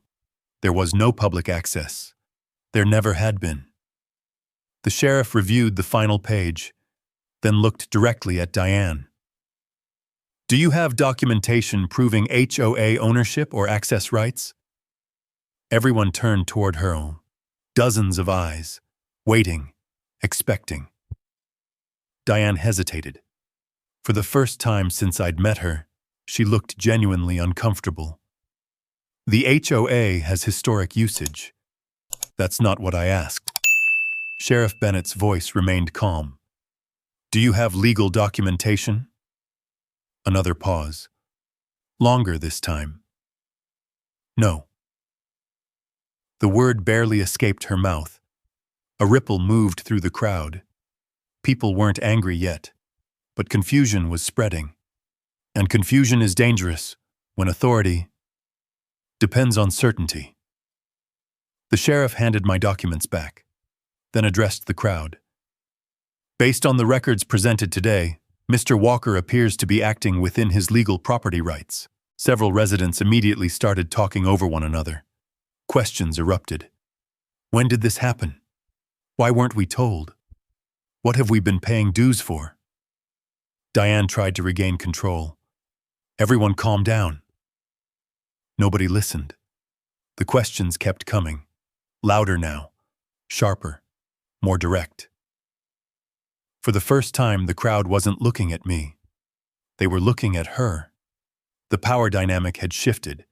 There was no public access. There never had been. The sheriff reviewed the final page, then looked directly at Diane. "Do you have documentation proving HOA ownership or access rights?" Everyone turned toward her. Dozens of eyes, waiting, expecting. Diane hesitated. For the first time since I'd met her, she looked genuinely uncomfortable. The HOA has historic usage. That's not what I asked. Sheriff Bennett's voice remained calm. Do you have legal documentation? Another pause. Longer this time. No. The word barely escaped her mouth. A ripple moved through the crowd. People weren't angry yet, but confusion was spreading. And confusion is dangerous when authority depends on certainty. The sheriff handed my documents back, then addressed the crowd. Based on the records presented today, Mr. Walker appears to be acting within his legal property rights. Several residents immediately started talking over one another. Questions erupted. When did this happen? Why weren't we told? What have we been paying dues for? Diane tried to regain control. Everyone calmed down. Nobody listened. The questions kept coming, louder now, sharper, more direct. For the first time, the crowd wasn't looking at me. They were looking at her. The power dynamic had shifted,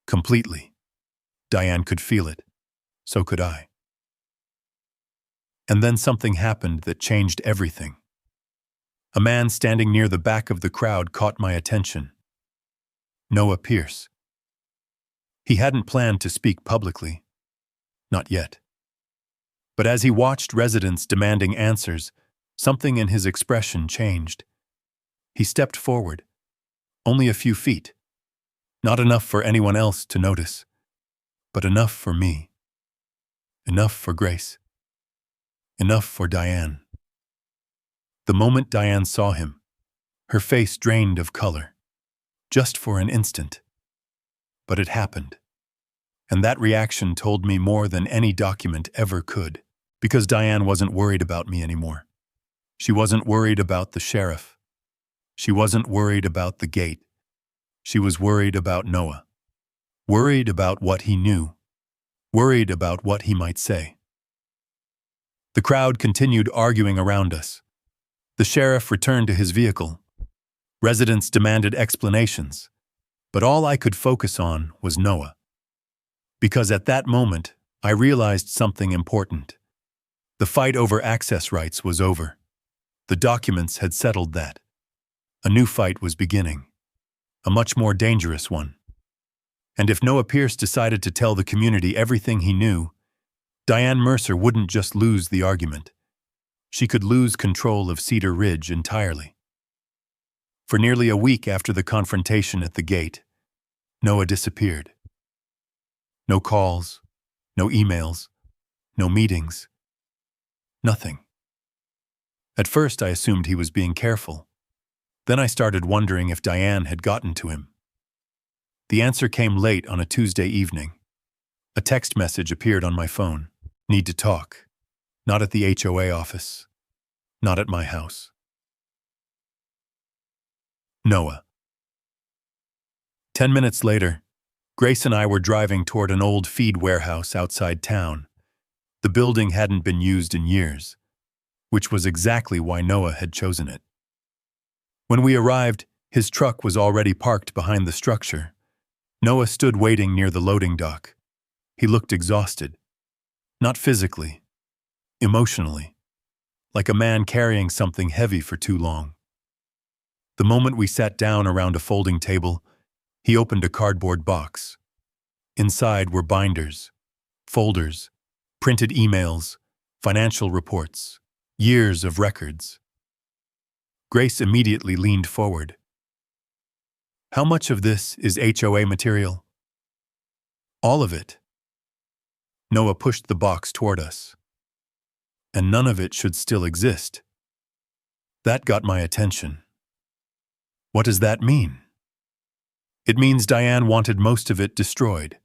completely. Diane could feel it. So could I. And then something happened that changed everything. A man standing near the back of the crowd caught my attention. Noah Pierce. He hadn't planned to speak publicly. Not yet. But as he watched residents demanding answers, something in his expression changed. He stepped forward. Only a few feet. Not enough for anyone else to notice, but enough for me. Enough for Grace. Enough for Diane. The moment Diane saw him, her face drained of color. Just for an instant. But it happened. And that reaction told me more than any document ever could, because Diane wasn't worried about me anymore. She wasn't worried about the sheriff. She wasn't worried about the gate. She was worried about Noah. Worried about what he knew. Worried about what he might say. The crowd continued arguing around us. The sheriff returned to his vehicle. Residents demanded explanations, but all I could focus on was Noah. Because at that moment, I realized something important. The fight over access rights was over. The documents had settled that. A new fight was beginning. A much more dangerous one. And if Noah Pierce decided to tell the community everything he knew, Diane Mercer wouldn't just lose the argument. She could lose control of Cedar Ridge entirely. For nearly a week after the confrontation at the gate, Noah disappeared. No calls, no emails, no meetings. Nothing. At first I assumed he was being careful. Then I started wondering if Diane had gotten to him. The answer came late on a Tuesday evening. A text message appeared on my phone. Need to talk. Not at the HOA office. Not at my house. Noah. 10 minutes later, Grace and I were driving toward an old feed warehouse outside town. The building hadn't been used in years, which was exactly why Noah had chosen it. When we arrived, his truck was already parked behind the structure. Noah stood waiting near the loading dock. He looked exhausted. Not physically, emotionally, like a man carrying something heavy for too long. The moment we sat down around a folding table, he opened a cardboard box. Inside were binders, folders, printed emails, financial reports, years of records. Grace immediately leaned forward. How much of this is HOA material? All of it. Noah pushed the box toward us. And none of it should still exist. That got my attention. What does that mean? It means Diane wanted most of it destroyed.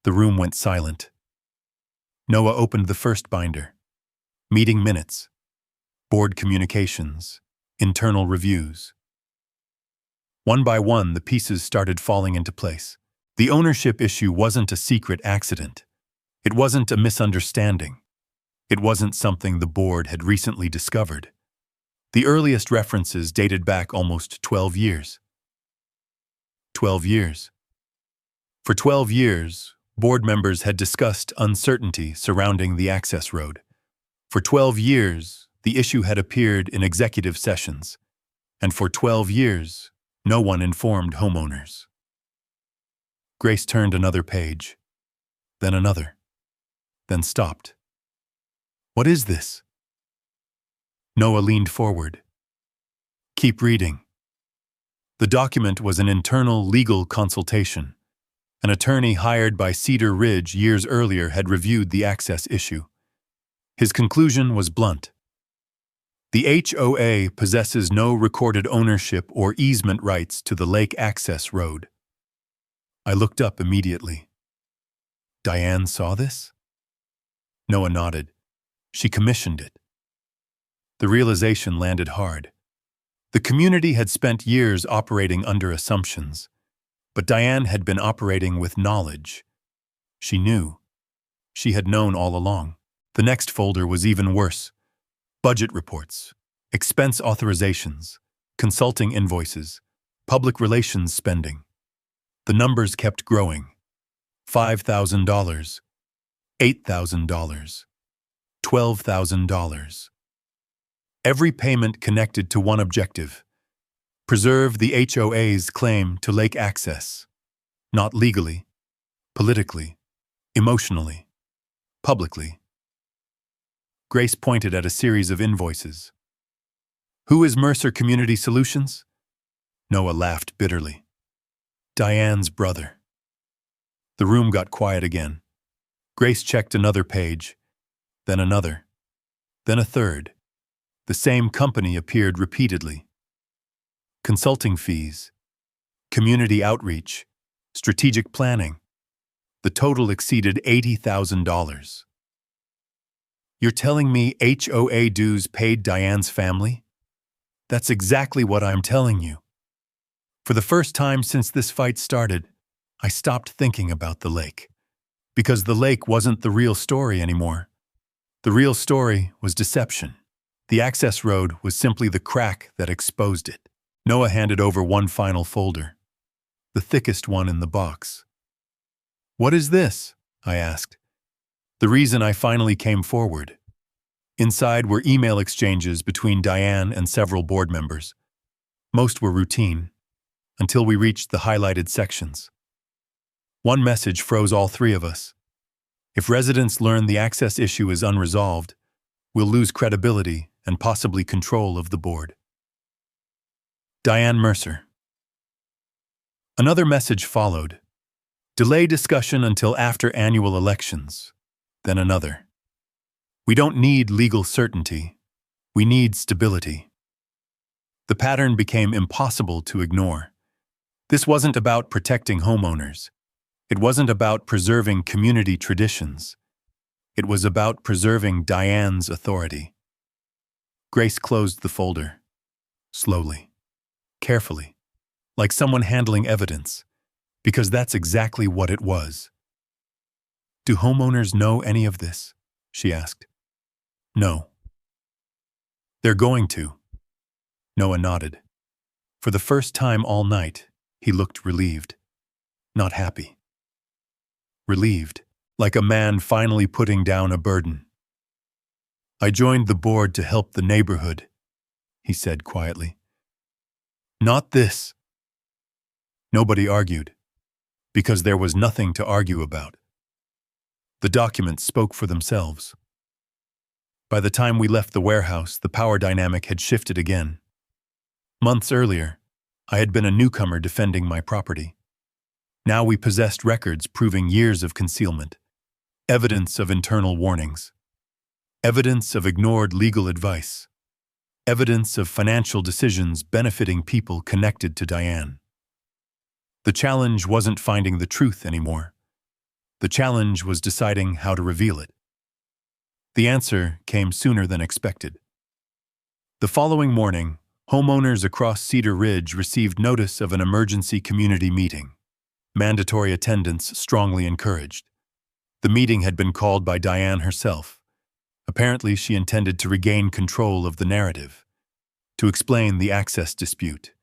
The room went silent. Noah opened the first binder. Meeting minutes, board communications, internal reviews. One by one, the pieces started falling into place. The ownership issue wasn't a secret accident. It wasn't a misunderstanding. It wasn't something the board had recently discovered. The earliest references dated back almost 12 years. 12 years. For 12 years, board members had discussed uncertainty surrounding the access road. For 12 years, the issue had appeared in executive sessions. And for 12 years, no one informed homeowners. Grace turned another page, then another, then stopped. What is this? Noah leaned forward. Keep reading. The document was an internal legal consultation. An attorney hired by Cedar Ridge years earlier had reviewed the access issue. His conclusion was blunt. The HOA possesses no recorded ownership or easement rights to the lake access road. I looked up immediately. Diane saw this? Noah nodded. She commissioned it. The realization landed hard. The community had spent years operating under assumptions, but Diane had been operating with knowledge. She knew. She had known all along. The next folder was even worse. Budget reports, expense authorizations, consulting invoices, public relations spending. The numbers kept growing. $5,000, $8,000, $12,000. Every payment connected to one objective: preserve the HOA's claim to lake access, not legally, politically, emotionally, publicly. Grace pointed at a series of invoices. Who is Mercer Community Solutions? Noah laughed bitterly. Diane's brother. The room got quiet again. Grace checked another page, then another, then a third. The same company appeared repeatedly. Consulting fees, community outreach, strategic planning. The total exceeded $80,000. You're telling me HOA dues paid Diane's family? That's exactly what I'm telling you. For the first time since this fight started, I stopped thinking about the lake. Because the lake wasn't the real story anymore. The real story was deception. The access road was simply the crack that exposed it. Noah handed over one final folder, the thickest one in the box. What is this? I asked. The reason I finally came forward. Inside were email exchanges between Diane and several board members. Most were routine, until we reached the highlighted sections. One message froze all three of us. If residents learn the access issue is unresolved, we'll lose credibility and possibly control of the board. Diane Mercer. Another message followed. Delay discussion until after annual elections. Then another. We don't need legal certainty. We need stability. The pattern became impossible to ignore. This wasn't about protecting homeowners. It wasn't about preserving community traditions. It was about preserving Diane's authority. Grace closed the folder. Slowly. Carefully. Like someone handling evidence. Because that's exactly what it was. Do homeowners know any of this? She asked. No. They're going to. Noah nodded. For the first time all night, he looked relieved. Not happy. Relieved, like a man finally putting down a burden. I joined the board to help the neighborhood, he said quietly. Not this. Nobody argued, because there was nothing to argue about. The documents spoke for themselves. By the time we left the warehouse, the power dynamic had shifted again. Months earlier, I had been a newcomer defending my property. Now we possessed records proving years of concealment, evidence of internal warnings, evidence of ignored legal advice, evidence of financial decisions benefiting people connected to Diane. The challenge wasn't finding the truth anymore. The challenge was deciding how to reveal it. The answer came sooner than expected. The following morning, homeowners across Cedar Ridge received notice of an emergency community meeting. Mandatory attendance strongly encouraged. The meeting had been called by Diane herself. Apparently, she intended to regain control of the narrative, to explain the access dispute,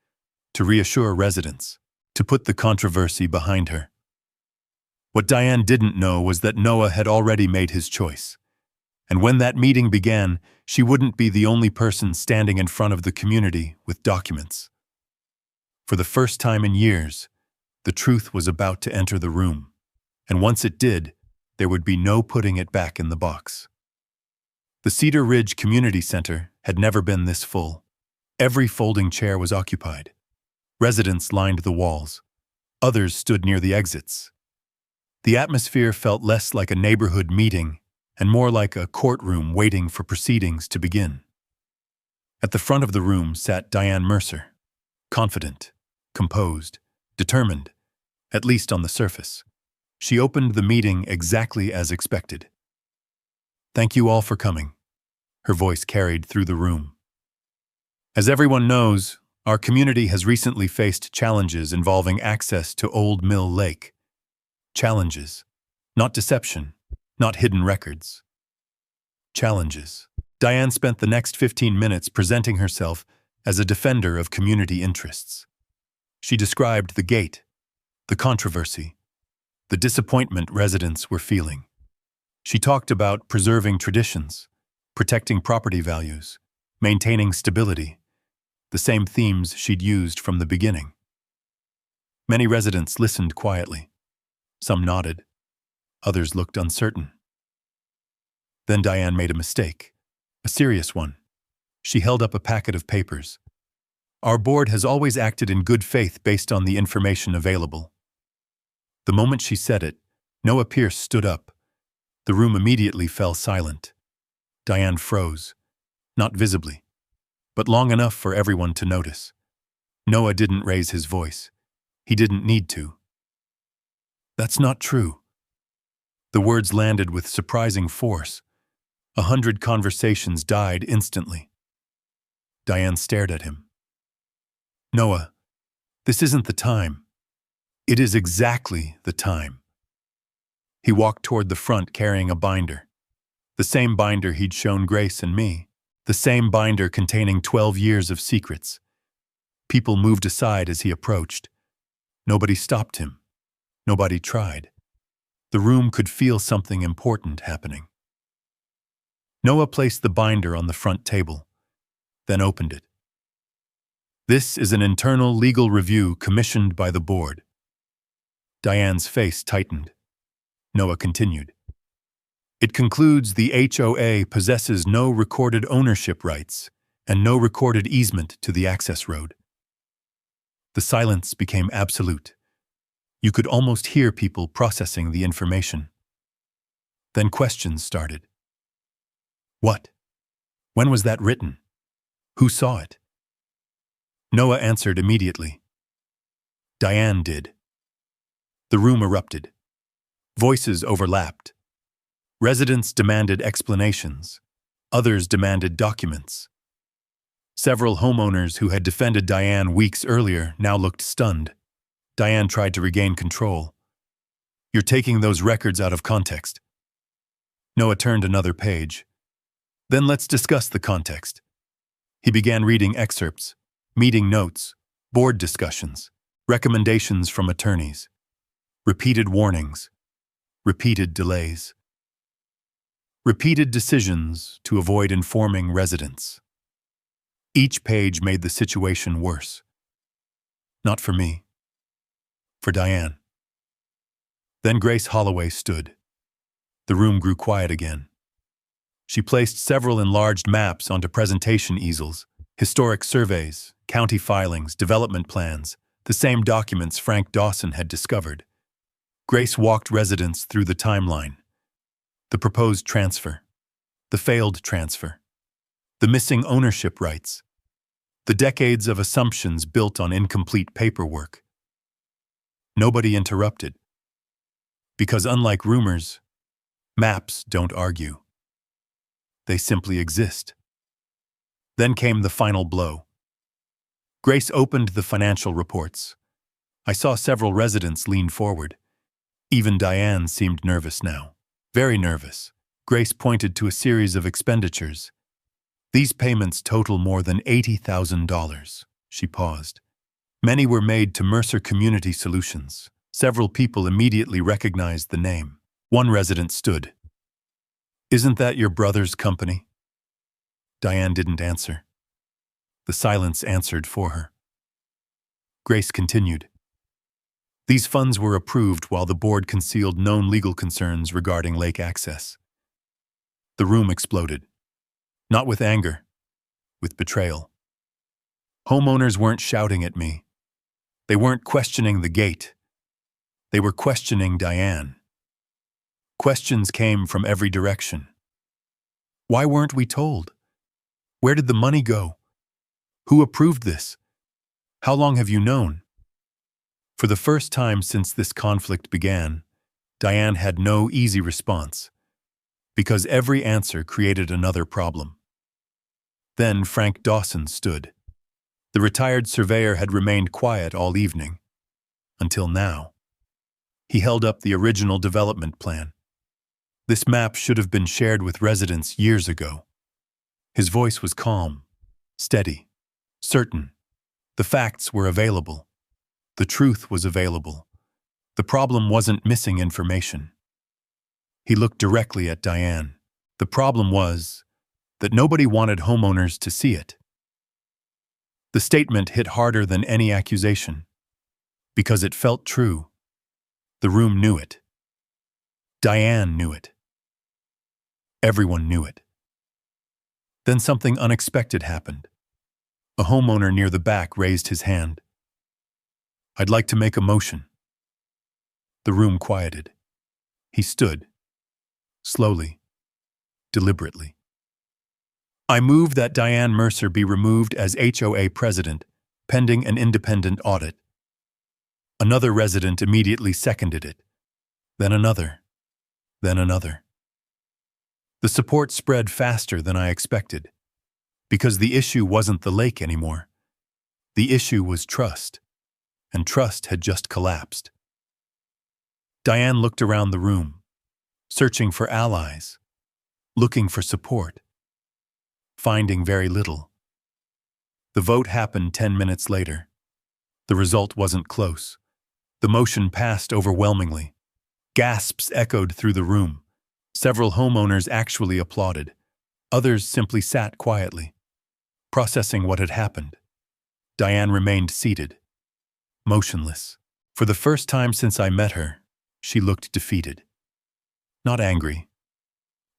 to reassure residents, to put the controversy behind her. What Diane didn't know was that Noah had already made his choice. And when that meeting began, she wouldn't be the only person standing in front of the community with documents. For the first time in years, the truth was about to enter the room. And once it did, there would be no putting it back in the box. The Cedar Ridge Community Center had never been this full. Every folding chair was occupied. Residents lined the walls. Others stood near the exits. The atmosphere felt less like a neighborhood meeting and more like a courtroom waiting for proceedings to begin. At the front of the room sat Diane Mercer, confident, composed, determined, at least on the surface. She opened the meeting exactly as expected. "Thank you all for coming," her voice carried through the room. "As everyone knows, our community has recently faced challenges involving access to Old Mill Lake. Challenges, not deception, not hidden records. Challenges." Diane spent the next 15 minutes presenting herself as a defender of community interests. She described the gate, the controversy, the disappointment residents were feeling. She talked about preserving traditions, protecting property values, maintaining stability, the same themes she'd used from the beginning. Many residents listened quietly. Some nodded. Others looked uncertain. Then Diane made a mistake, a serious one. She held up a packet of papers. "Our board has always acted in good faith based on the information available." The moment she said it, Noah Pierce stood up. The room immediately fell silent. Diane froze, not visibly, but long enough for everyone to notice. Noah didn't raise his voice. He didn't need to. "That's not true." The words landed with surprising force. 100 conversations died instantly. Diane stared at him. "Noah, this isn't the time. It is exactly the time." He walked toward the front carrying a binder. The same binder he'd shown Grace and me. The same binder containing 12 years of secrets. People moved aside as he approached. Nobody stopped him. Nobody tried. The room could feel something important happening. Noah placed the binder on the front table, then opened it. "This is an internal legal review commissioned by the board." Diane's face tightened. Noah continued. "It concludes the HOA possesses no recorded ownership rights and no recorded easement to the access road." The silence became absolute. You could almost hear people processing the information. Then questions started. What? When was that written? Who saw it? Noah answered immediately. Diane did. The room erupted. Voices overlapped. Residents demanded explanations. Others demanded documents. Several homeowners who had defended Diane weeks earlier now looked stunned. Diane tried to regain control. "You're taking those records out of context." Noah turned another page. "Then let's discuss the context." He began reading excerpts, meeting notes, board discussions, recommendations from attorneys, repeated warnings, repeated delays, repeated decisions to avoid informing residents. Each page made the situation worse. Not for me. For Diane. Then Grace Holloway stood. The room grew quiet again. She placed several enlarged maps onto presentation easels, historic surveys, county filings, development plans, the same documents Frank Dawson had discovered. Grace walked residents through the timeline. The proposed transfer, the failed transfer, the missing ownership rights, the decades of assumptions built on incomplete paperwork. Nobody interrupted. Because unlike rumors, maps don't argue. They simply exist. Then came the final blow. Grace opened the financial reports. I saw several residents lean forward. Even Diane seemed nervous now. Very nervous. Grace pointed to a series of expenditures. "These payments total more than $80,000. She paused. "Many were made to Mercer Community Solutions. Several people immediately recognized the name. One resident stood. "Isn't that your brother's company?" Diane didn't answer. The silence answered for her. Grace continued. "These funds were approved while the board concealed known legal concerns regarding lake access." The room exploded. Not with anger, with betrayal. Homeowners weren't shouting at me. They weren't questioning the gate. They were questioning Diane. Questions came from every direction. Why weren't we told? Where did the money go? Who approved this? How long have you known? For the first time since this conflict began, Diane had no easy response, because every answer created another problem. Then Frank Dawson stood. The retired surveyor had remained quiet all evening, until now. He held up the original development plan. This map should have been shared with residents years ago. His voice was calm, steady, certain. The facts were available. The truth was available. The problem wasn't missing information. He looked directly at Diane. The problem was that nobody wanted homeowners to see it. The statement hit harder than any accusation, because it felt true. The room knew it. Diane knew it. Everyone knew it. Then something unexpected happened. A homeowner near the back raised his hand. "I'd like to make a motion." The room quieted. He stood, slowly, deliberately. "I move that Diane Mercer be removed as HOA president, pending an independent audit." Another resident immediately seconded it. Then another. Then another. The support spread faster than I expected, because the issue wasn't the lake anymore. The issue was trust, and trust had just collapsed. Diane looked around the room, searching for allies, looking for support, finding very little. The vote happened 10 minutes later. The result wasn't close. The motion passed overwhelmingly. Gasps echoed through the room. Several homeowners actually applauded. Others simply sat quietly, processing what had happened. Diane remained seated, motionless. For the first time since I met her, she looked defeated. Not angry,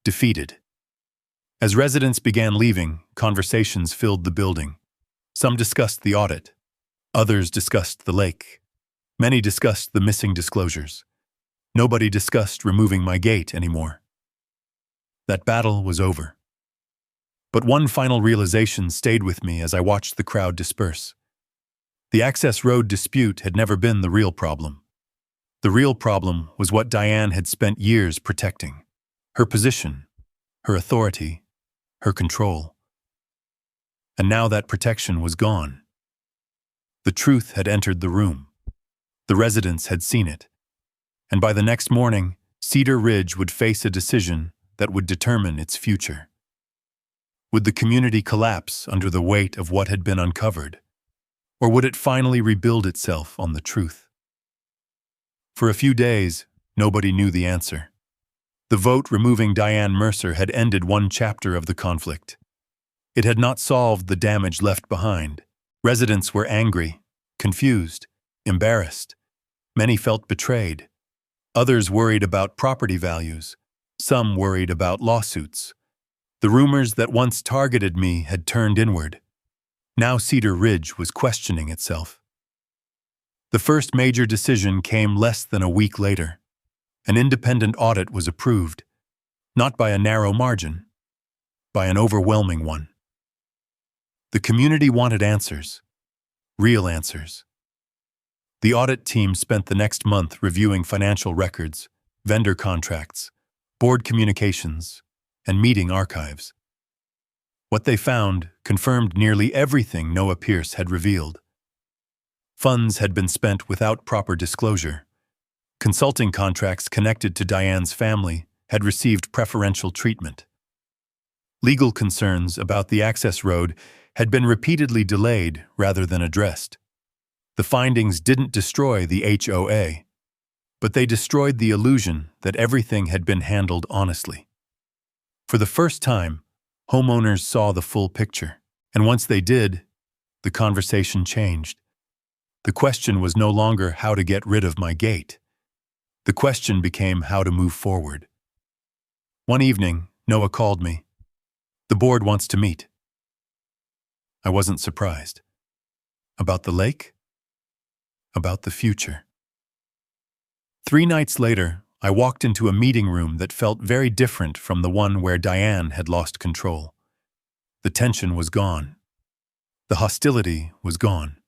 defeated. As residents began leaving, conversations filled the building. Some discussed the audit. Others discussed the lake. Many discussed the missing disclosures. Nobody discussed removing my gate anymore. That battle was over. But one final realization stayed with me as I watched the crowd disperse. The access road dispute had never been the real problem. The real problem was what Diane had spent years protecting. Her position, her authority, her control. And now that protection was gone. The truth had entered the room. The residents had seen it. And by the next morning, Cedar Ridge would face a decision that would determine its future. Would the community collapse under the weight of what had been uncovered? Or would it finally rebuild itself on the truth? For a few days, nobody knew the answer. The vote removing Diane Mercer had ended one chapter of the conflict. It had not solved the damage left behind. Residents were angry, confused, embarrassed. Many felt betrayed. Others worried about property values. Some worried about lawsuits. The rumors that once targeted me had turned inward. Now Cedar Ridge was questioning itself. The first major decision came less than a week later. An independent audit was approved, not by a narrow margin, by an overwhelming one. The community wanted answers, real answers. The audit team spent the next month reviewing financial records, vendor contracts, board communications, and meeting archives. What they found confirmed nearly everything Noah Pierce had revealed. Funds had been spent without proper disclosure. Consulting contracts connected to Diane's family had received preferential treatment. Legal concerns about the access road had been repeatedly delayed rather than addressed. The findings didn't destroy the HOA. but they destroyed the illusion that everything had been handled honestly. For the first time, homeowners saw the full picture, and once they did, the conversation changed. The question was no longer how to get rid of my gate. The question became how to move forward. One evening, Noah called me. "The board wants to meet." I wasn't surprised. About the lake? About the future. 3 nights later, I walked into a meeting room that felt very different from the one where Diane had lost control. The tension was gone. The hostility was gone.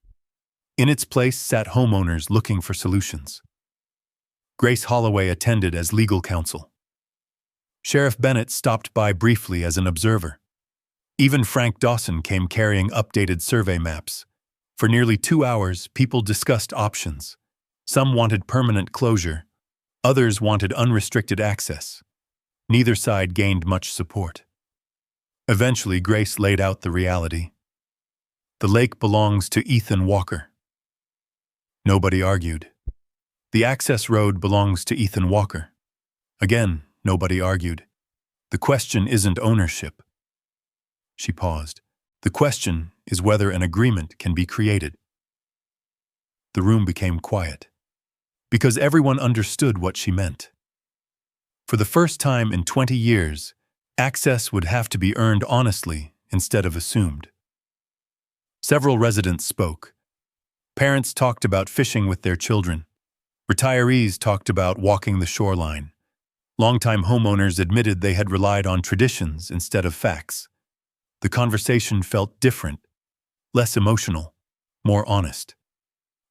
In its place sat homeowners looking for solutions. Grace Holloway attended as legal counsel. Sheriff Bennett stopped by briefly as an observer. Even Frank Dawson came carrying updated survey maps. For nearly 2 hours, people discussed options. Some wanted permanent closure. Others wanted unrestricted access. Neither side gained much support. Eventually, Grace laid out the reality. The lake belongs to Ethan Walker. Nobody argued. The access road belongs to Ethan Walker. Again, nobody argued. The question isn't ownership. She paused. The question is whether an agreement can be created. The room became quiet, because everyone understood what she meant. For the first time in 20 years, access would have to be earned honestly instead of assumed. Several residents spoke. Parents talked about fishing with their children. Retirees talked about walking the shoreline. Longtime homeowners admitted they had relied on traditions instead of facts. The conversation felt different, less emotional, more honest.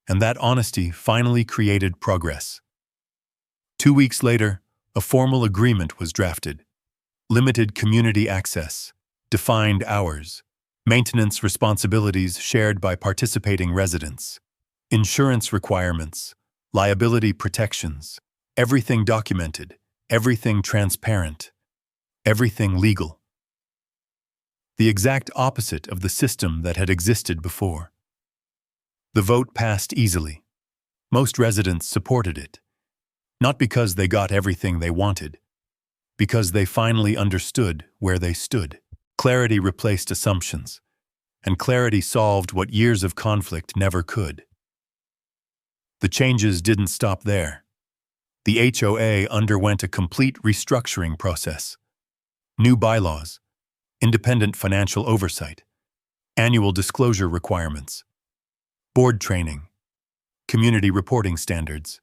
And that honesty finally created progress. 2 weeks later, a formal agreement was drafted. Limited community access, defined hours, maintenance responsibilities shared by participating residents, insurance requirements, liability protections, everything documented, everything transparent, everything legal. The exact opposite of the system that had existed before. The vote passed easily. Most residents supported it, not because they got everything they wanted, because they finally understood where they stood. Clarity replaced assumptions, and clarity solved what years of conflict never could. The changes didn't stop there. The HOA underwent a complete restructuring process. New bylaws, independent financial oversight, annual disclosure requirements, board training, community reporting standards.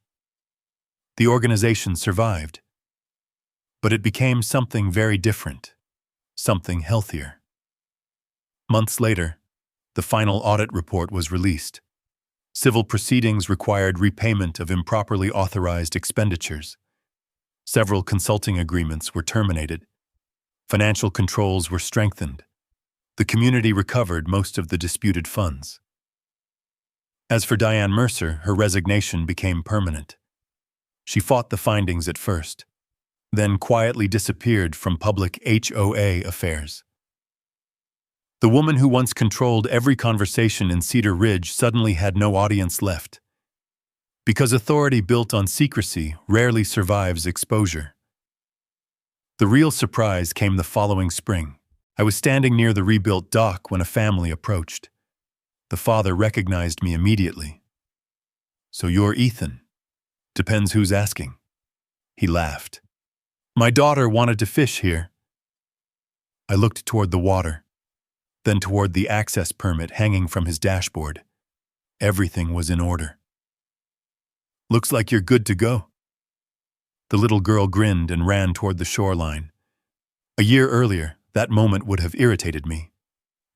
The organization survived, but it became something very different, something healthier. Months later, the final audit report was released. Civil proceedings required repayment of improperly authorized expenditures. Several consulting agreements were terminated. Financial controls were strengthened. The community recovered most of the disputed funds. As for Diane Mercer, her resignation became permanent. She fought the findings at first, then quietly disappeared from public HOA affairs. The woman who once controlled every conversation in Cedar Ridge suddenly had no audience left. Because authority built on secrecy rarely survives exposure. The real surprise came the following spring. I was standing near the rebuilt dock when a family approached. The father recognized me immediately. "So you're Ethan? Depends who's asking." He laughed. "My daughter wanted to fish here." I looked toward the water, then toward the access permit hanging from his dashboard. Everything was in order. "Looks like you're good to go." The little girl grinned and ran toward the shoreline. A year earlier, that moment would have irritated me.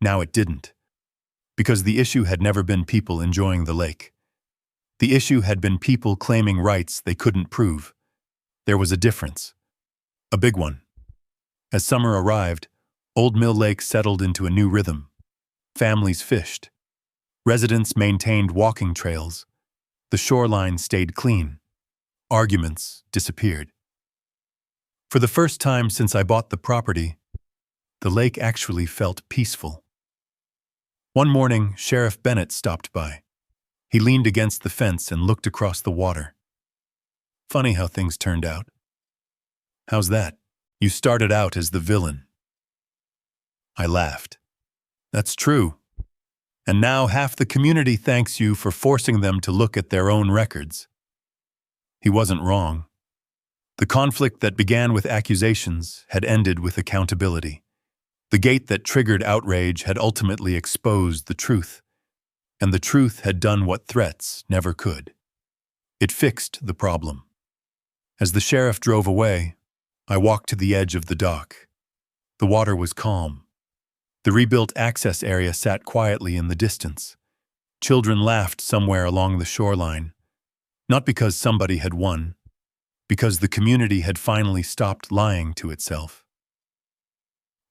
Now it didn't. Because the issue had never been people enjoying the lake. The issue had been people claiming rights they couldn't prove. There was a difference. A big one. As summer arrived, Old Mill Lake settled into a new rhythm. Families fished. Residents maintained walking trails. The shoreline stayed clean. Arguments disappeared. For the first time since I bought the property, the lake actually felt peaceful. One morning, Sheriff Bennett stopped by. He leaned against the fence and looked across the water. Funny how things turned out. How's that? You started out as the villain. I laughed. That's true. And now half the community thanks you for forcing them to look at their own records. He wasn't wrong. The conflict that began with accusations had ended with accountability. The gate that triggered outrage had ultimately exposed the truth, and the truth had done what threats never could. It fixed the problem. As the sheriff drove away, I walked to the edge of the dock. The water was calm. The rebuilt access area sat quietly in the distance. Children laughed somewhere along the shoreline, not because somebody had won, because the community had finally stopped lying to itself.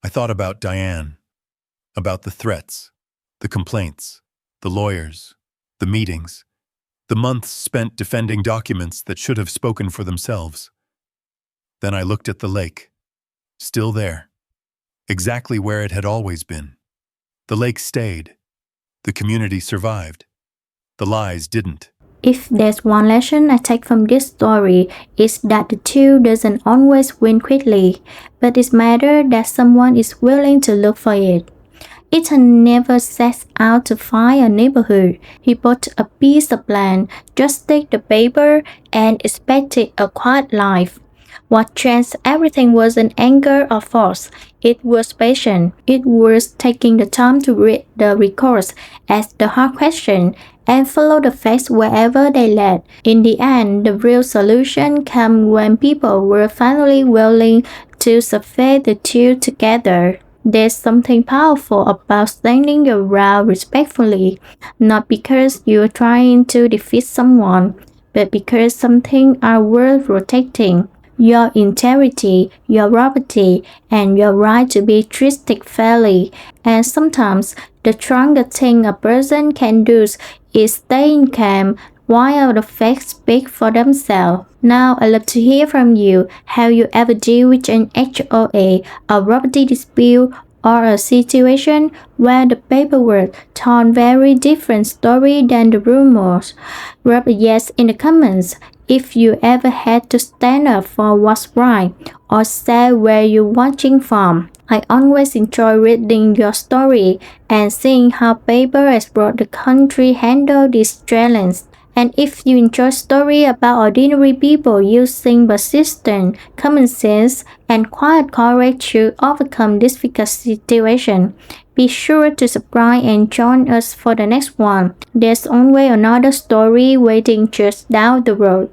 I thought about Diane, about the threats, the complaints, the lawyers, the meetings, the months spent defending documents that should have spoken for themselves. Then I looked at the lake, still there, exactly where it had always been. The lake stayed. The community survived. The lies didn't. If there's one lesson I take from this story, it's that the truth doesn't always win quickly, but it matters that someone is willing to look for it. Ethan never sets out to find a neighborhood. He bought a piece of land, just take the paper, and expected a quiet life. What changed everything wasn't anger or force. It was patience. It was taking the time to read the records, ask the hard question, and follow the facts wherever they led. In the end, the real solution came when people were finally willing to survey the two together. There's something powerful about standing your ground respectfully, not because you're trying to defeat someone, but because something are worth protecting. Your integrity, your property, and your right to be treated fairly. And sometimes, the strongest thing a person can do is stay calm while the facts speak for themselves. Now, I'd love to hear from you. Have you ever dealt with an HOA, a property dispute, or a situation where the paperwork told very different story than the rumors? Drop a yes in the comments if you ever had to stand up for what's right, or say where you're watching from. I always enjoy reading your story and seeing how paper has brought the country handle this challenge. And if you enjoy stories about ordinary people using persistence, common sense, and quiet courage to overcome difficult situations, be sure to subscribe and join us for the next one. There's always another story waiting just down the road.